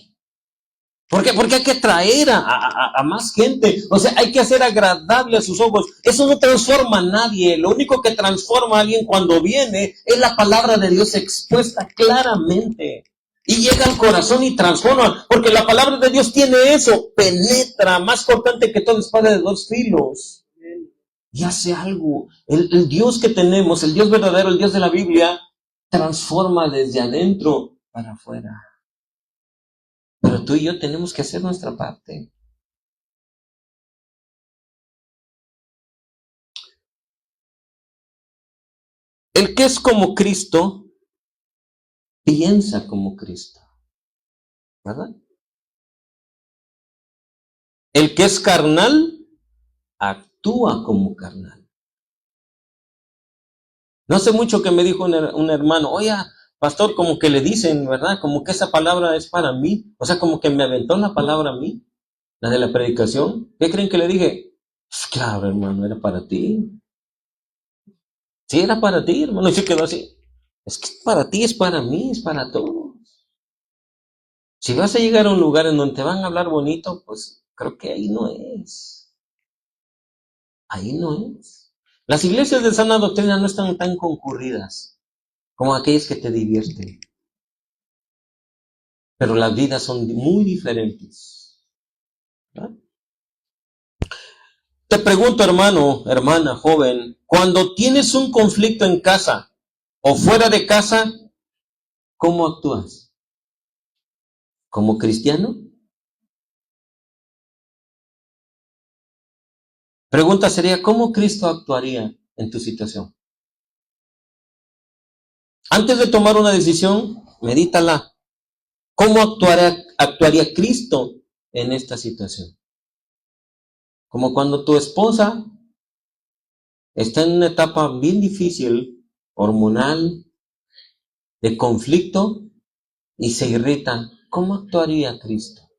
¿Por qué? Porque hay que traer a más gente. O sea, hay que hacer agradable a sus ojos. Eso no transforma a nadie. Lo único que transforma a alguien cuando viene es la palabra de Dios expuesta claramente. Y llega al corazón y transforma. Porque la palabra de Dios tiene eso. Penetra, más cortante que toda espada de 2 filos. Y hace algo. El Dios que tenemos, el Dios verdadero, el Dios de la Biblia, transforma desde adentro para afuera. Pero tú y yo tenemos que hacer nuestra parte. El que es como Cristo, piensa como Cristo, ¿verdad? El que es carnal, actúa como carnal. No hace mucho que me dijo un hermano, oye, pastor, como que le dicen, ¿verdad? Como que esa palabra es para mí. O sea, como que me aventó la palabra a mí, la de la predicación. ¿Qué creen que le dije? Pues claro, hermano, era para ti. Sí, era para ti, hermano. Y se quedó así. Es que para ti, es para mí, es para todos. Si vas a llegar a un lugar en donde te van a hablar bonito, pues creo que ahí no es. Ahí no es. Las iglesias de sana doctrina no están tan concurridas como aquellas que te divierten. Pero las vidas son muy diferentes, ¿verdad? Te pregunto, hermano, hermana, joven, cuando tienes un conflicto en casa o fuera de casa, ¿cómo actúas? como cristiano? Pregunta sería, ¿cómo Cristo actuaría en tu situación? Antes de tomar una decisión, medítala. ¿Cómo actuaría Cristo en esta situación? Como cuando tu esposa está en una etapa bien difícil, hormonal, de conflicto, y se irrita. ¿Cómo actuaría Cristo?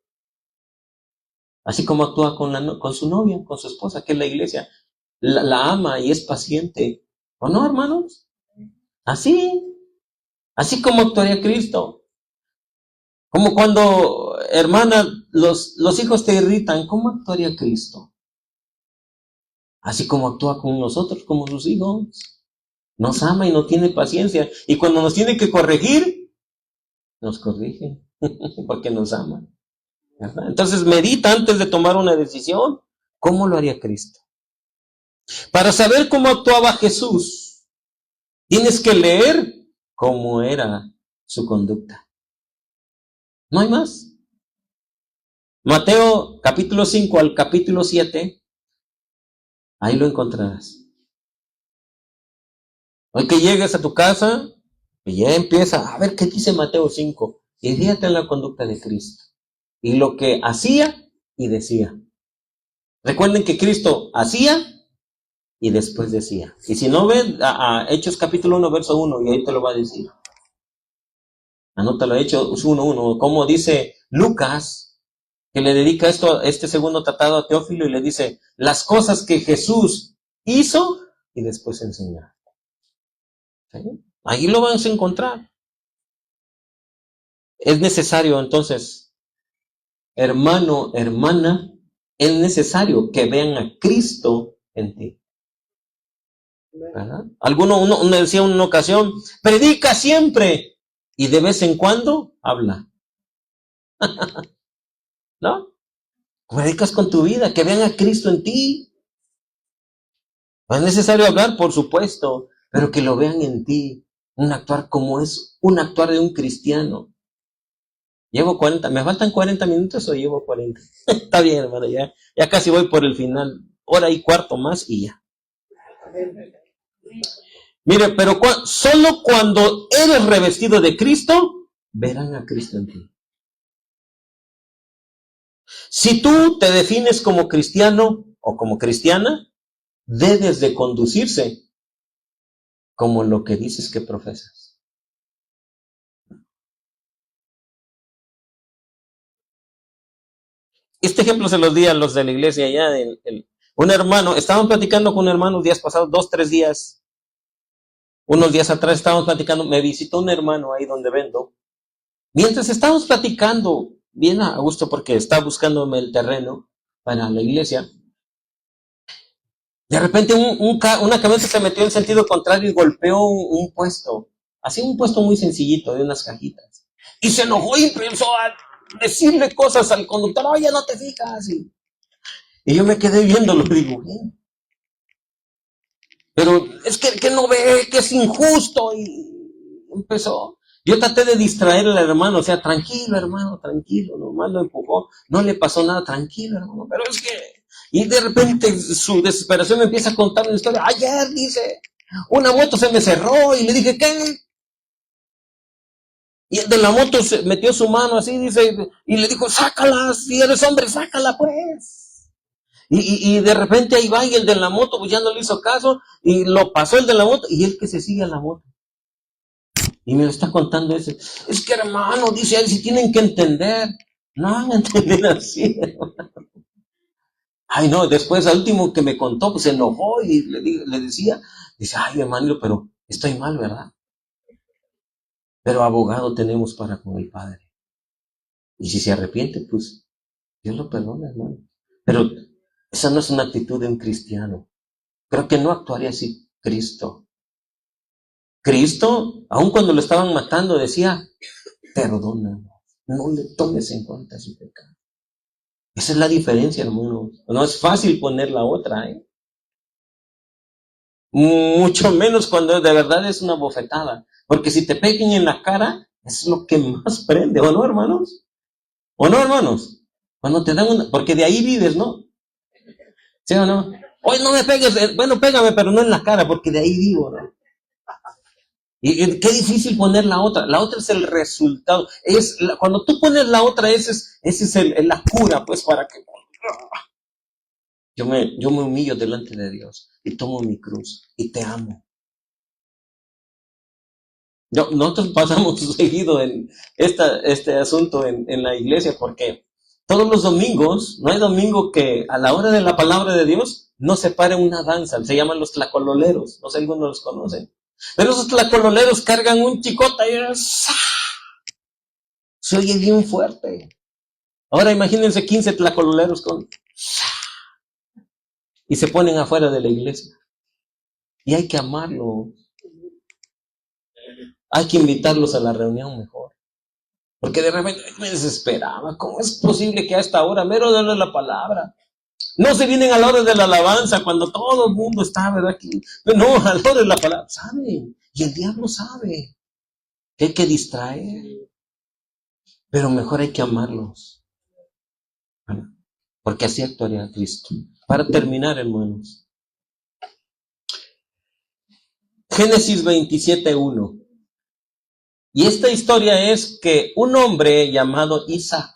Así como actúa con su novia, con su esposa, que es la iglesia. La ama y es paciente. ¿O no, hermanos? Así como actuaría Cristo. Como cuando, hermana, los hijos te irritan, ¿cómo actuaría Cristo? Así como actúa con nosotros, como sus hijos. Nos ama y no tiene paciencia. Y cuando nos tiene que corregir, nos corrige, porque nos ama. ¿Verdad? Entonces medita antes de tomar una decisión. ¿Cómo lo haría Cristo? Para saber cómo actuaba Jesús, tienes que leer cómo era su conducta. No hay más. Mateo capítulo 5 al capítulo 7, ahí lo encontrarás. Hoy que llegues a tu casa, y ya empieza a ver qué dice Mateo 5, y fíjate en la conducta de Cristo, y lo que hacía y decía. Recuerden que Cristo hacía y después decía. Y si no ven a Hechos capítulo 1, verso 1, y ahí te lo va a decir. Anótalo, Hechos 1:1, como dice Lucas, que le dedica este segundo tratado a Teófilo y le dice las cosas que Jesús hizo y después enseñó. ¿Sí? Ahí lo van a encontrar. Es necesario entonces, hermano, hermana, es necesario que vean a Cristo en ti. ¿Verdad? Uno decía en una ocasión, predica siempre y de vez en cuando habla. ¿No? Predicas con tu vida, que vean a Cristo en ti. No es necesario hablar, por supuesto, pero que lo vean en ti. Un actuar como es un actuar de un cristiano. Llevo 40, ¿me faltan 40 minutos o llevo 40? Está bien, hermano, ya casi voy por el final. Hora y cuarto más y ya. Mire, pero solo cuando eres revestido de Cristo, verán a Cristo en ti. Si tú te defines como cristiano o como cristiana, debes de conducirse como lo que dices que profesas. Este ejemplo se los di a los de la iglesia allá. Un hermano, estaban platicando con un hermano días pasados, 2, 3 días. Unos días atrás estábamos platicando, me visitó un hermano ahí donde vendo. Mientras estábamos platicando, bien a gusto porque estaba buscándome el terreno para la iglesia, de repente una camioneta se metió en sentido contrario y golpeó un puesto. Así un puesto muy sencillito de unas cajitas. Y se enojó y empezó a decirle cosas al conductor, oye, no te fijas. Y yo me quedé viéndolo y digo, bien. Pero es que no ve que es injusto. Y empezó. Yo traté de distraer al hermano, o sea, tranquilo, hermano, tranquilo. Nomás lo empujó, no le pasó nada, tranquilo, hermano. Pero es que. Y de repente su desesperación me empieza a contar una historia. Ayer, dice, una moto se me cerró y le dije, ¿qué? Y el de la moto se metió su mano así, dice, y le dijo, sácala, si eres hombre, sácala pues. Y de repente ahí va y el de la moto pues ya no le hizo caso y lo pasó el de la moto y él que se sigue a la moto. Y me lo está contando ese. Es que hermano, dice él, si tienen que entender. No van a entender así, hermano. Ay no, después al último que me contó pues se enojó y le decía, dice, ay hermano, pero estoy mal, ¿verdad? Pero abogado tenemos para con el Padre. Y si se arrepiente, pues Dios lo perdona, hermano. Pero esa no es una actitud de un cristiano. Creo que no actuaría así Cristo. Cristo, aun cuando lo estaban matando, decía, perdona, no le tomes en cuenta su pecado. Esa es la diferencia, hermano. No es fácil poner la otra, ¿eh? Mucho menos cuando de verdad es una bofetada. Porque si te pegan en la cara, es lo que más prende, ¿o no, hermanos? ¿O no, hermanos? Cuando te dan porque de ahí vives, ¿no? ¿Sí o no? Hoy no me pegues, bueno, pégame, pero no en la cara, porque de ahí vivo, ¿no? Y qué difícil poner la otra. La otra es el resultado. Cuando tú pones la otra, ese es la cura, pues, para que yo me humillo delante de Dios y tomo mi cruz y te amo. Nosotros pasamos seguido en este asunto en la iglesia porque todos los domingos, no hay domingo que a la hora de la palabra de Dios no se pare una danza. Se llaman los tlacololeros. No sé si algunos los conocen. Pero esos tlacololeros cargan un chicote y se oye bien fuerte. Ahora imagínense 15 tlacololeros y se ponen afuera de la iglesia. Y hay que amarlos. Hay que invitarlos a la reunión mejor. Porque de repente me desesperaba. ¿Cómo es posible que a esta hora, mero de la palabra, no se vienen a la hora de la alabanza cuando todo el mundo está, ¿verdad? Aquí? No, a la hora de la palabra. Saben. Y el diablo sabe que hay que distraer. Pero mejor hay que amarlos. Porque así actuaría Cristo. Para terminar, hermanos. Génesis 27:1. Y esta historia es que un hombre llamado Isaac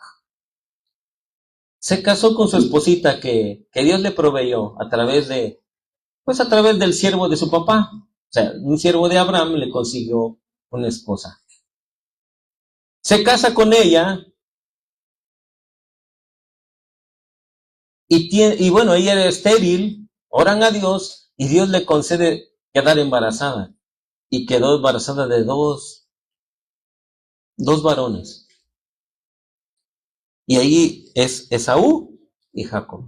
se casó con su esposita que Dios le proveyó a través del siervo de su papá. O sea, un siervo de Abraham le consiguió una esposa. Se casa con ella y bueno, ella era estéril, oran a Dios y Dios le concede quedar embarazada. Y quedó embarazada de dos varones. Y ahí es Esaú y Jacob.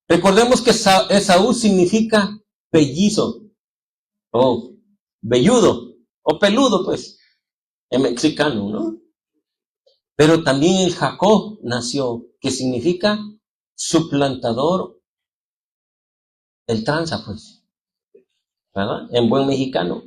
Recordemos que Esaú significa pellizo, o velludo, o peludo, pues, en mexicano, ¿no? Pero también el Jacob nació, que significa suplantador, el tranza, pues, ¿verdad? En buen mexicano.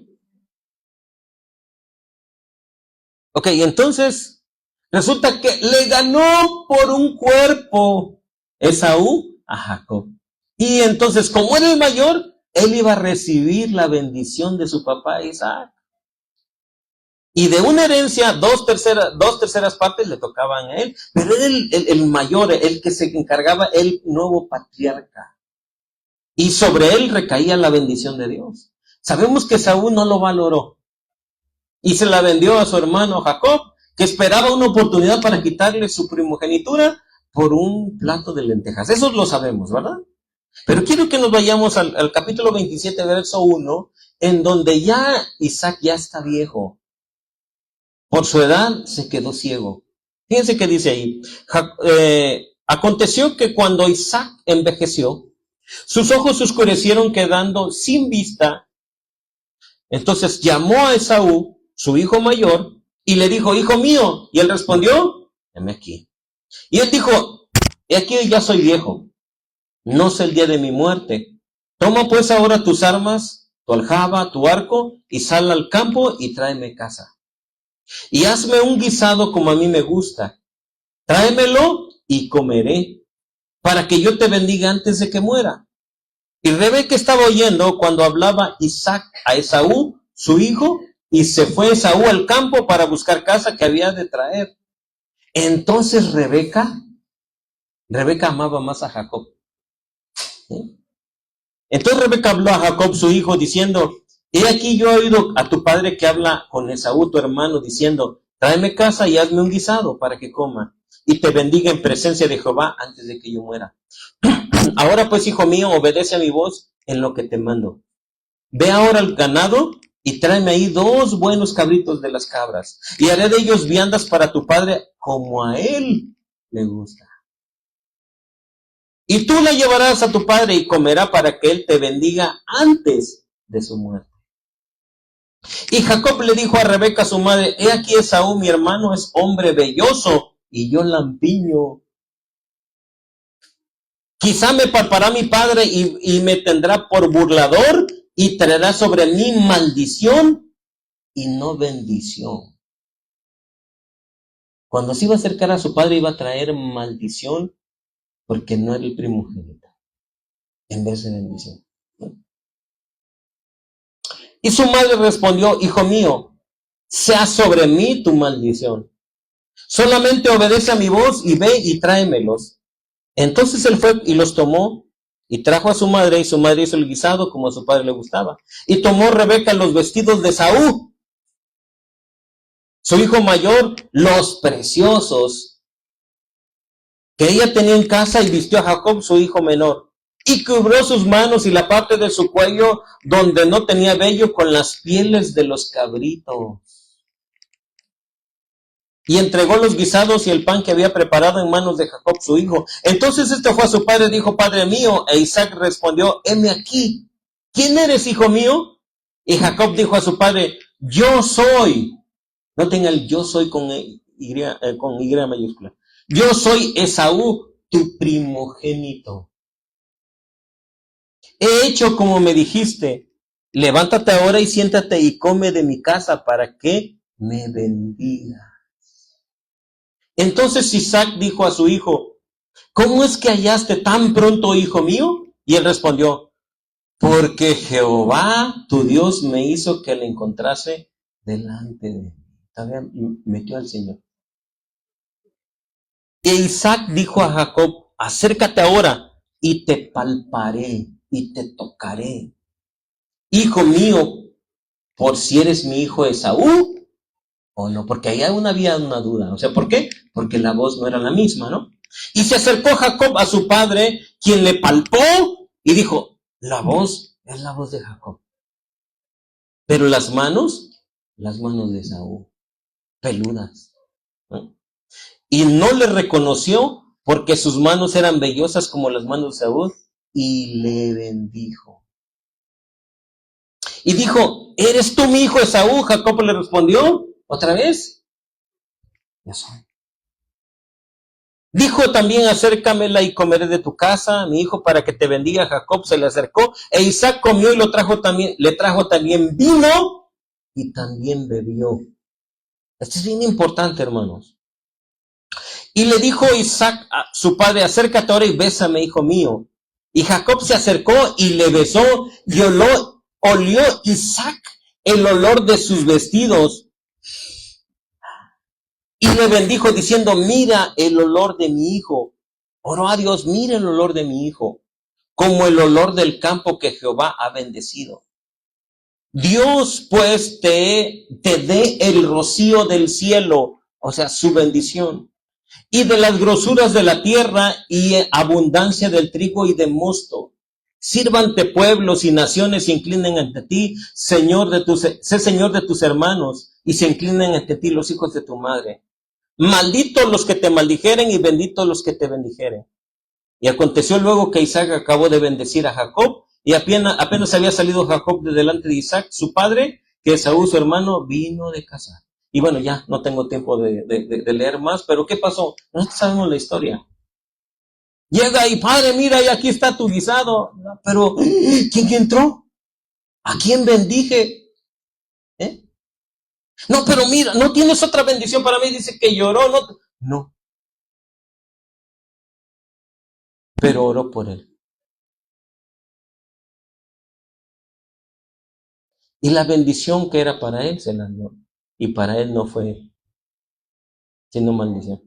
Ok, entonces, resulta que le ganó por un cuerpo Esaú a Jacob. Y entonces, como era el mayor, él iba a recibir la bendición de su papá Isaac. Y de una herencia, dos terceras partes le tocaban a él. Pero era el mayor, el que se encargaba, el nuevo patriarca. Y sobre él recaía la bendición de Dios. Sabemos que Saúl no lo valoró. Y se la vendió a su hermano Jacob, que esperaba una oportunidad para quitarle su primogenitura por un plato de lentejas. Eso lo sabemos, ¿verdad? Pero quiero que nos vayamos al capítulo 27, verso 1, en donde ya Isaac ya está viejo. Por su edad se quedó ciego. Fíjense que dice ahí. Aconteció que cuando Isaac envejeció, sus ojos se oscurecieron quedando sin vista. Entonces llamó a Esaú, su hijo mayor, y le dijo, hijo mío. Y él respondió, heme aquí. Y él dijo, he aquí ya soy viejo. No sé el día de mi muerte. Toma pues ahora tus armas, tu aljaba, tu arco, y sal al campo y tráeme caza. Y hazme un guisado como a mí me gusta. Tráemelo y comeré, para que yo te bendiga antes de que muera. Y Rebeca estaba oyendo cuando hablaba Isaac a Esaú, su hijo, y se fue Esaú al campo para buscar caza que había de traer. Entonces Rebeca amaba más a Jacob. ¿Sí? Entonces Rebeca habló a Jacob, su hijo, diciendo, he aquí yo he oído a tu padre que habla con Esaú, tu hermano, diciendo, tráeme caza y hazme un guisado para que coma, y te bendiga en presencia de Jehová antes de que yo muera. Ahora pues, hijo mío, obedece a mi voz en lo que te mando. Ve ahora al ganado y tráeme ahí 2 buenos cabritos de las cabras, y haré de ellos viandas para tu padre como a él le gusta. Y tú la llevarás a tu padre y comerá para que él te bendiga antes de su muerte. Y Jacob le dijo a Rebeca, su madre, he aquí Esaú, mi hermano, es hombre velloso y yo lampiño. Quizá me palpará mi padre y me tendrá por burlador y traerá sobre mí maldición y no bendición. Cuando se iba a acercar a su padre iba a traer maldición porque no era el primogénito, en vez de bendición. Y su madre respondió, hijo mío, sea sobre mí tu maldición. Solamente obedece a mi voz y ve y tráemelos. Entonces él fue y los tomó y trajo a su madre, y su madre hizo el guisado como a su padre le gustaba. Y tomó Rebeca los vestidos de Saúl, su hijo mayor, los preciosos que ella tenía en casa, y vistió a Jacob, su hijo menor. Y cubrió sus manos y la parte de su cuello donde no tenía vello con las pieles de los cabritos. Y entregó los guisados y el pan que había preparado en manos de Jacob su hijo. Entonces este fue a su padre y dijo, Padre mío. E Isaac respondió, heme aquí. ¿Quién eres, hijo mío? Y Jacob dijo a su padre, yo soy. No tenga el yo soy con Y mayúscula. Yo soy Esaú, tu primogénito. He hecho como me dijiste. Levántate ahora y siéntate y come de mi casa para que me bendiga. Entonces Isaac dijo a su hijo, ¿cómo es que hallaste tan pronto, hijo mío? Y él respondió, porque Jehová, tu Dios, me hizo que le encontrase delante de mí. Todavía metió al Señor. E Isaac dijo a Jacob, acércate ahora y te palparé y te tocaré. Hijo mío, por si eres mi hijo Esaú o no, porque ahí había una duda. O sea, ¿por qué? Porque la voz no era la misma, ¿no? Y se acercó Jacob a su padre, quien le palpó y dijo, la voz es la voz de Jacob. Pero las manos de Esaú, peludas, ¿no? Y no le reconoció porque sus manos eran vellosas como las manos de Esaú, y le bendijo. Y dijo, ¿eres tú mi hijo Esaú? Jacob le respondió, otra vez, yo soy. Dijo también, acércamela y comeré de tu casa, mi hijo, para que te bendiga. Jacob se le acercó, e Isaac comió y le trajo también vino y también bebió. Esto es bien importante, hermanos. Y le dijo Isaac a su padre, acércate ahora y bésame, hijo mío. Y Jacob se acercó y le besó, y olió Isaac el olor de sus vestidos. Y le bendijo diciendo, mira el olor de mi hijo. Oró a Dios, mira el olor de mi hijo, como el olor del campo que Jehová ha bendecido. Dios pues te dé el rocío del cielo, o sea, su bendición, y de las grosuras de la tierra y abundancia del trigo y de mosto. Sírvante pueblos y naciones se inclinen ante ti, sé señor de tus hermanos, y se inclinen ante ti los hijos de tu madre. Malditos los que te maldijeren y benditos los que te bendijeren. Y aconteció luego que Isaac acabó de bendecir a Jacob, y apenas había salido Jacob de delante de Isaac, su padre, que Esaú, su hermano, vino de cazar. Y bueno, ya no tengo tiempo de leer más, pero ¿qué pasó? Nosotros sabemos la historia. Llega y, padre, mira, y aquí está tu guisado. Pero, ¿quién entró? ¿A quién bendije? ¿Eh? No, pero mira, no tienes otra bendición para mí. Dice que lloró. No, pero oró por él. Y la bendición que era para él se la dio. Y para él no fue siendo maldición.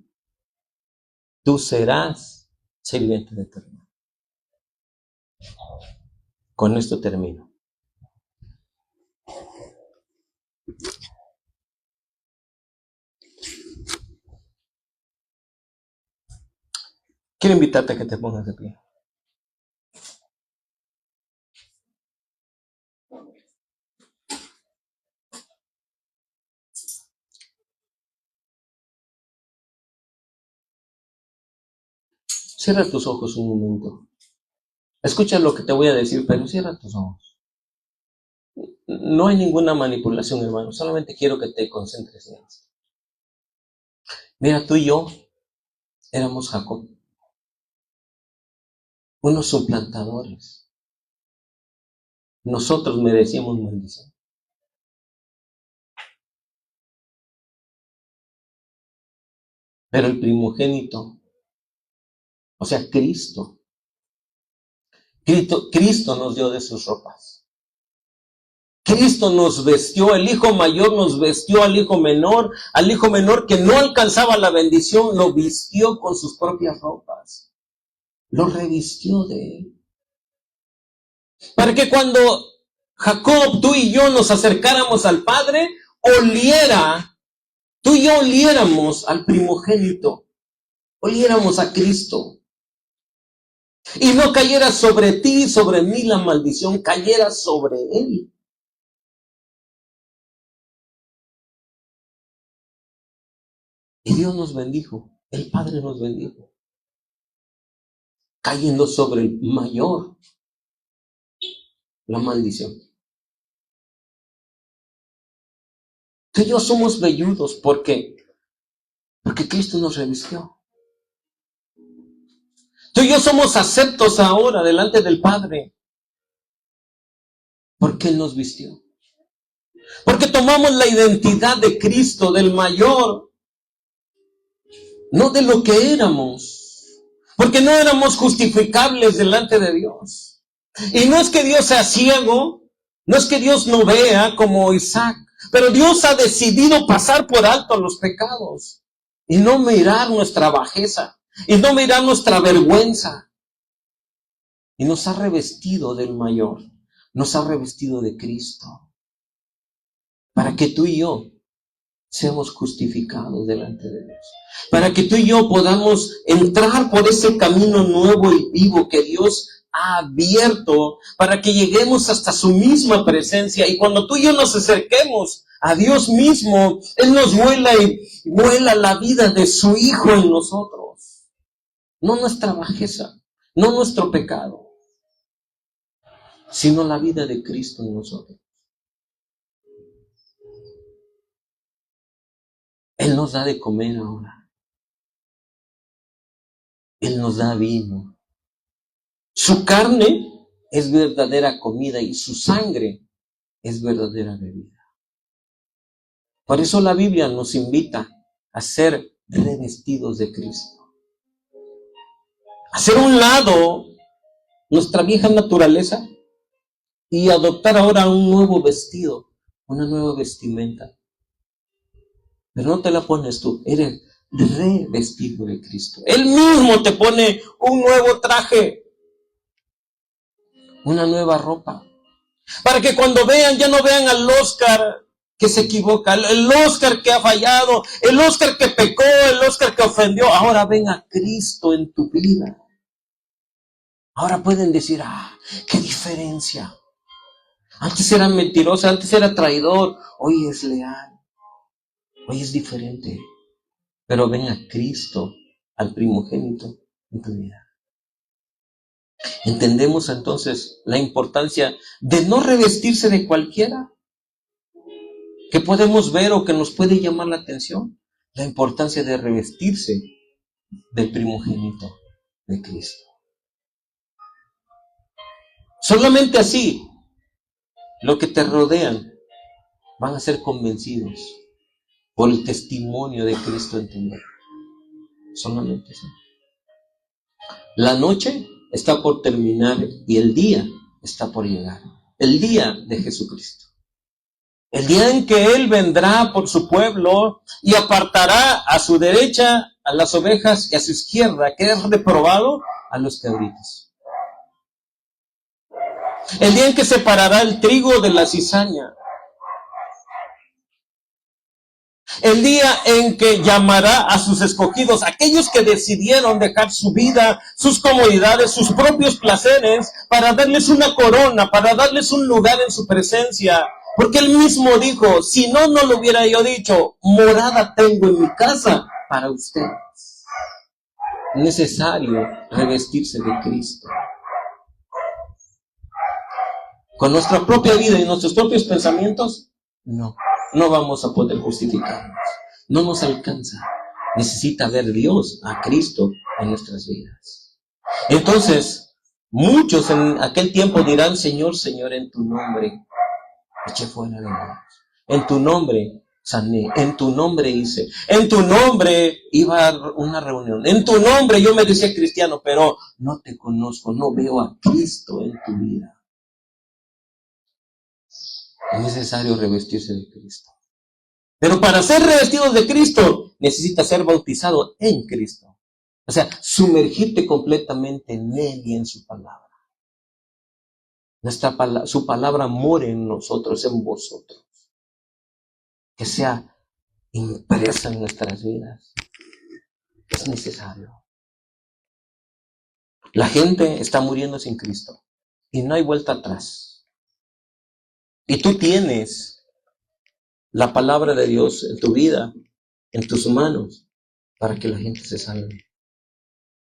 Tú serás sirviente de tu hermano. Con esto termino. Quiero invitarte a que te pongas de pie. Cierra tus ojos un momento. Escucha lo que te voy a decir, pero cierra tus ojos. No hay ninguna manipulación, hermano. Solamente quiero que te concentres en eso. Mira, tú y yo éramos Jacob, unos suplantadores. Nosotros merecíamos maldición. Pero el primogénito, o sea, Cristo nos dio de sus ropas. Cristo nos vestió, el hijo mayor nos vestió al hijo menor que no alcanzaba la bendición, lo vistió con sus propias ropas. Lo revistió de él. Para que cuando Jacob, tú y yo nos acercáramos al Padre, tú y yo oliéramos al primogénito, oliéramos a Cristo. Y no cayera sobre ti y sobre mí la maldición, cayera sobre él. Y Dios nos bendijo, el Padre nos bendijo, cayendo sobre el mayor la maldición. Tú y yo somos velludos, ¿por qué? Porque Cristo nos revistió. Tú y yo somos aceptos ahora delante del Padre, porque Él nos vistió. Porque tomamos la identidad de Cristo, del mayor, no de lo que éramos. Porque no éramos justificables delante de Dios. Y no es que Dios sea ciego, no es que Dios no vea como Isaac, pero Dios ha decidido pasar por alto los pecados y no mirar nuestra bajeza y no mirar nuestra vergüenza. Y nos ha revestido del mayor, nos ha revestido de Cristo, para que tú y yo seamos justificados delante de Dios. Para que tú y yo podamos entrar por ese camino nuevo y vivo que Dios ha abierto, para que lleguemos hasta su misma presencia. Y cuando tú y yo nos acerquemos a Dios mismo, Él nos vuela la vida de su Hijo en nosotros. No nuestra bajeza, no nuestro pecado, sino la vida de Cristo en nosotros. Él nos da de comer ahora. Él nos da vino. Su carne es verdadera comida y su sangre es verdadera bebida. Por eso la Biblia nos invita a ser revestidos de Cristo. Hacer a un lado nuestra vieja naturaleza y adoptar ahora un nuevo vestido, una nueva vestimenta. Pero no te la pones tú, eres revestido de Cristo. Él mismo te pone un nuevo traje, una nueva ropa. Para que cuando vean, ya no vean al Oscar que se equivoca, el Oscar que ha fallado, el Oscar que pecó, el Oscar que ofendió. Ahora ven a Cristo en tu vida. Ahora pueden decir, qué diferencia. Antes era mentiroso, antes era traidor, hoy es leal. Hoy es diferente, pero ven a Cristo, al primogénito en tu vida. ¿Entendemos entonces la importancia de no revestirse de cualquiera que podemos ver o que nos puede llamar la atención? La importancia de revestirse del primogénito de Cristo. Solamente así, los que te rodean van a ser convencidos por el testimonio de Cristo en tu vida. Solamente eso. La noche está por terminar y el día está por llegar. El día de Jesucristo. El día en que Él vendrá por su pueblo y apartará a su derecha a las ovejas y a su izquierda, que es reprobado, a los cabritos. El día en que separará el trigo de la cizaña. El día en que llamará a sus escogidos, aquellos que decidieron dejar su vida, sus comodidades, sus propios placeres, para darles una corona, para darles un lugar en su presencia. Porque Él mismo dijo, si no lo hubiera yo dicho, morada tengo en mi casa para ustedes. Es necesario revestirse de Cristo. Con nuestra propia vida y nuestros propios pensamientos, no vamos a poder justificarnos. No nos alcanza. Necesita ver Dios, a Cristo, en nuestras vidas. Entonces, muchos en aquel tiempo dirán, Señor, Señor, en tu nombre eché fuera demonios. En tu nombre sané, en tu nombre hice, en tu nombre iba a una reunión, en tu nombre yo me decía cristiano, pero no te conozco, no veo a Cristo en tu vida. Es necesario revestirse de Cristo. Pero para ser revestidos de Cristo, necesitas ser bautizado en Cristo. O sea, sumergirte completamente en Él y en su palabra. Su palabra more en nosotros, en vosotros. Que sea impresa en nuestras vidas. Es necesario. La gente está muriendo sin Cristo y no hay vuelta atrás. Y tú tienes la palabra de Dios en tu vida, en tus manos, para que la gente se salve,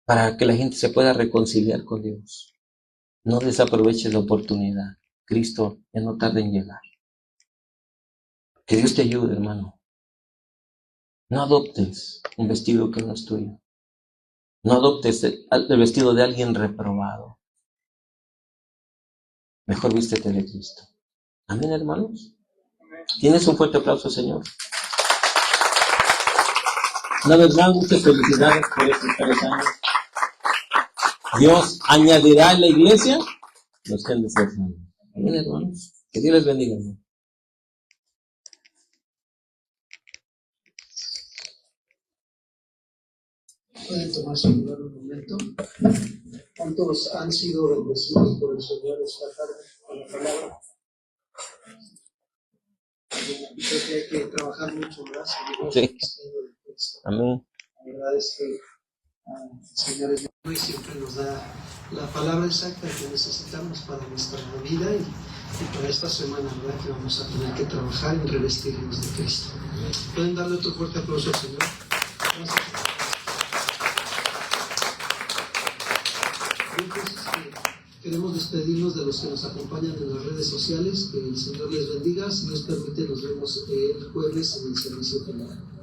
para que la gente se pueda reconciliar con Dios. No desaproveches la oportunidad. Cristo ya no tarda en llegar. Que Dios te ayude, hermano. No adoptes un vestido que no es tuyo. No adoptes el vestido de alguien reprobado. Mejor vístete de Cristo. Amén, hermanos. ¿Tienes un fuerte aplauso, Señor? Una vez más, muchas felicidades por estos 3 años. Dios añadirá en la iglesia los que han de ser salvos. Amén, hermanos. Que Dios les bendiga, hermano. Pueden tomar su lugar un momento. ¿Cuántos han sido bendecidos por el Señor esta tarde con la palabra? Creo que hay que trabajar mucho más en el ministerio de Cristo. Amén. La verdad es que el Señor es bueno y siempre nos da la palabra exacta que necesitamos para nuestra vida y para esta semana, ¿verdad? Que vamos a tener que trabajar en revestirnos de Cristo. ¿Pueden darle otro fuerte aplauso al Señor? Gracias. Entonces, queremos despedirnos de los que nos acompañan en las redes sociales. Que el Señor les bendiga. Si Dios permite, nos vemos el jueves en el servicio general.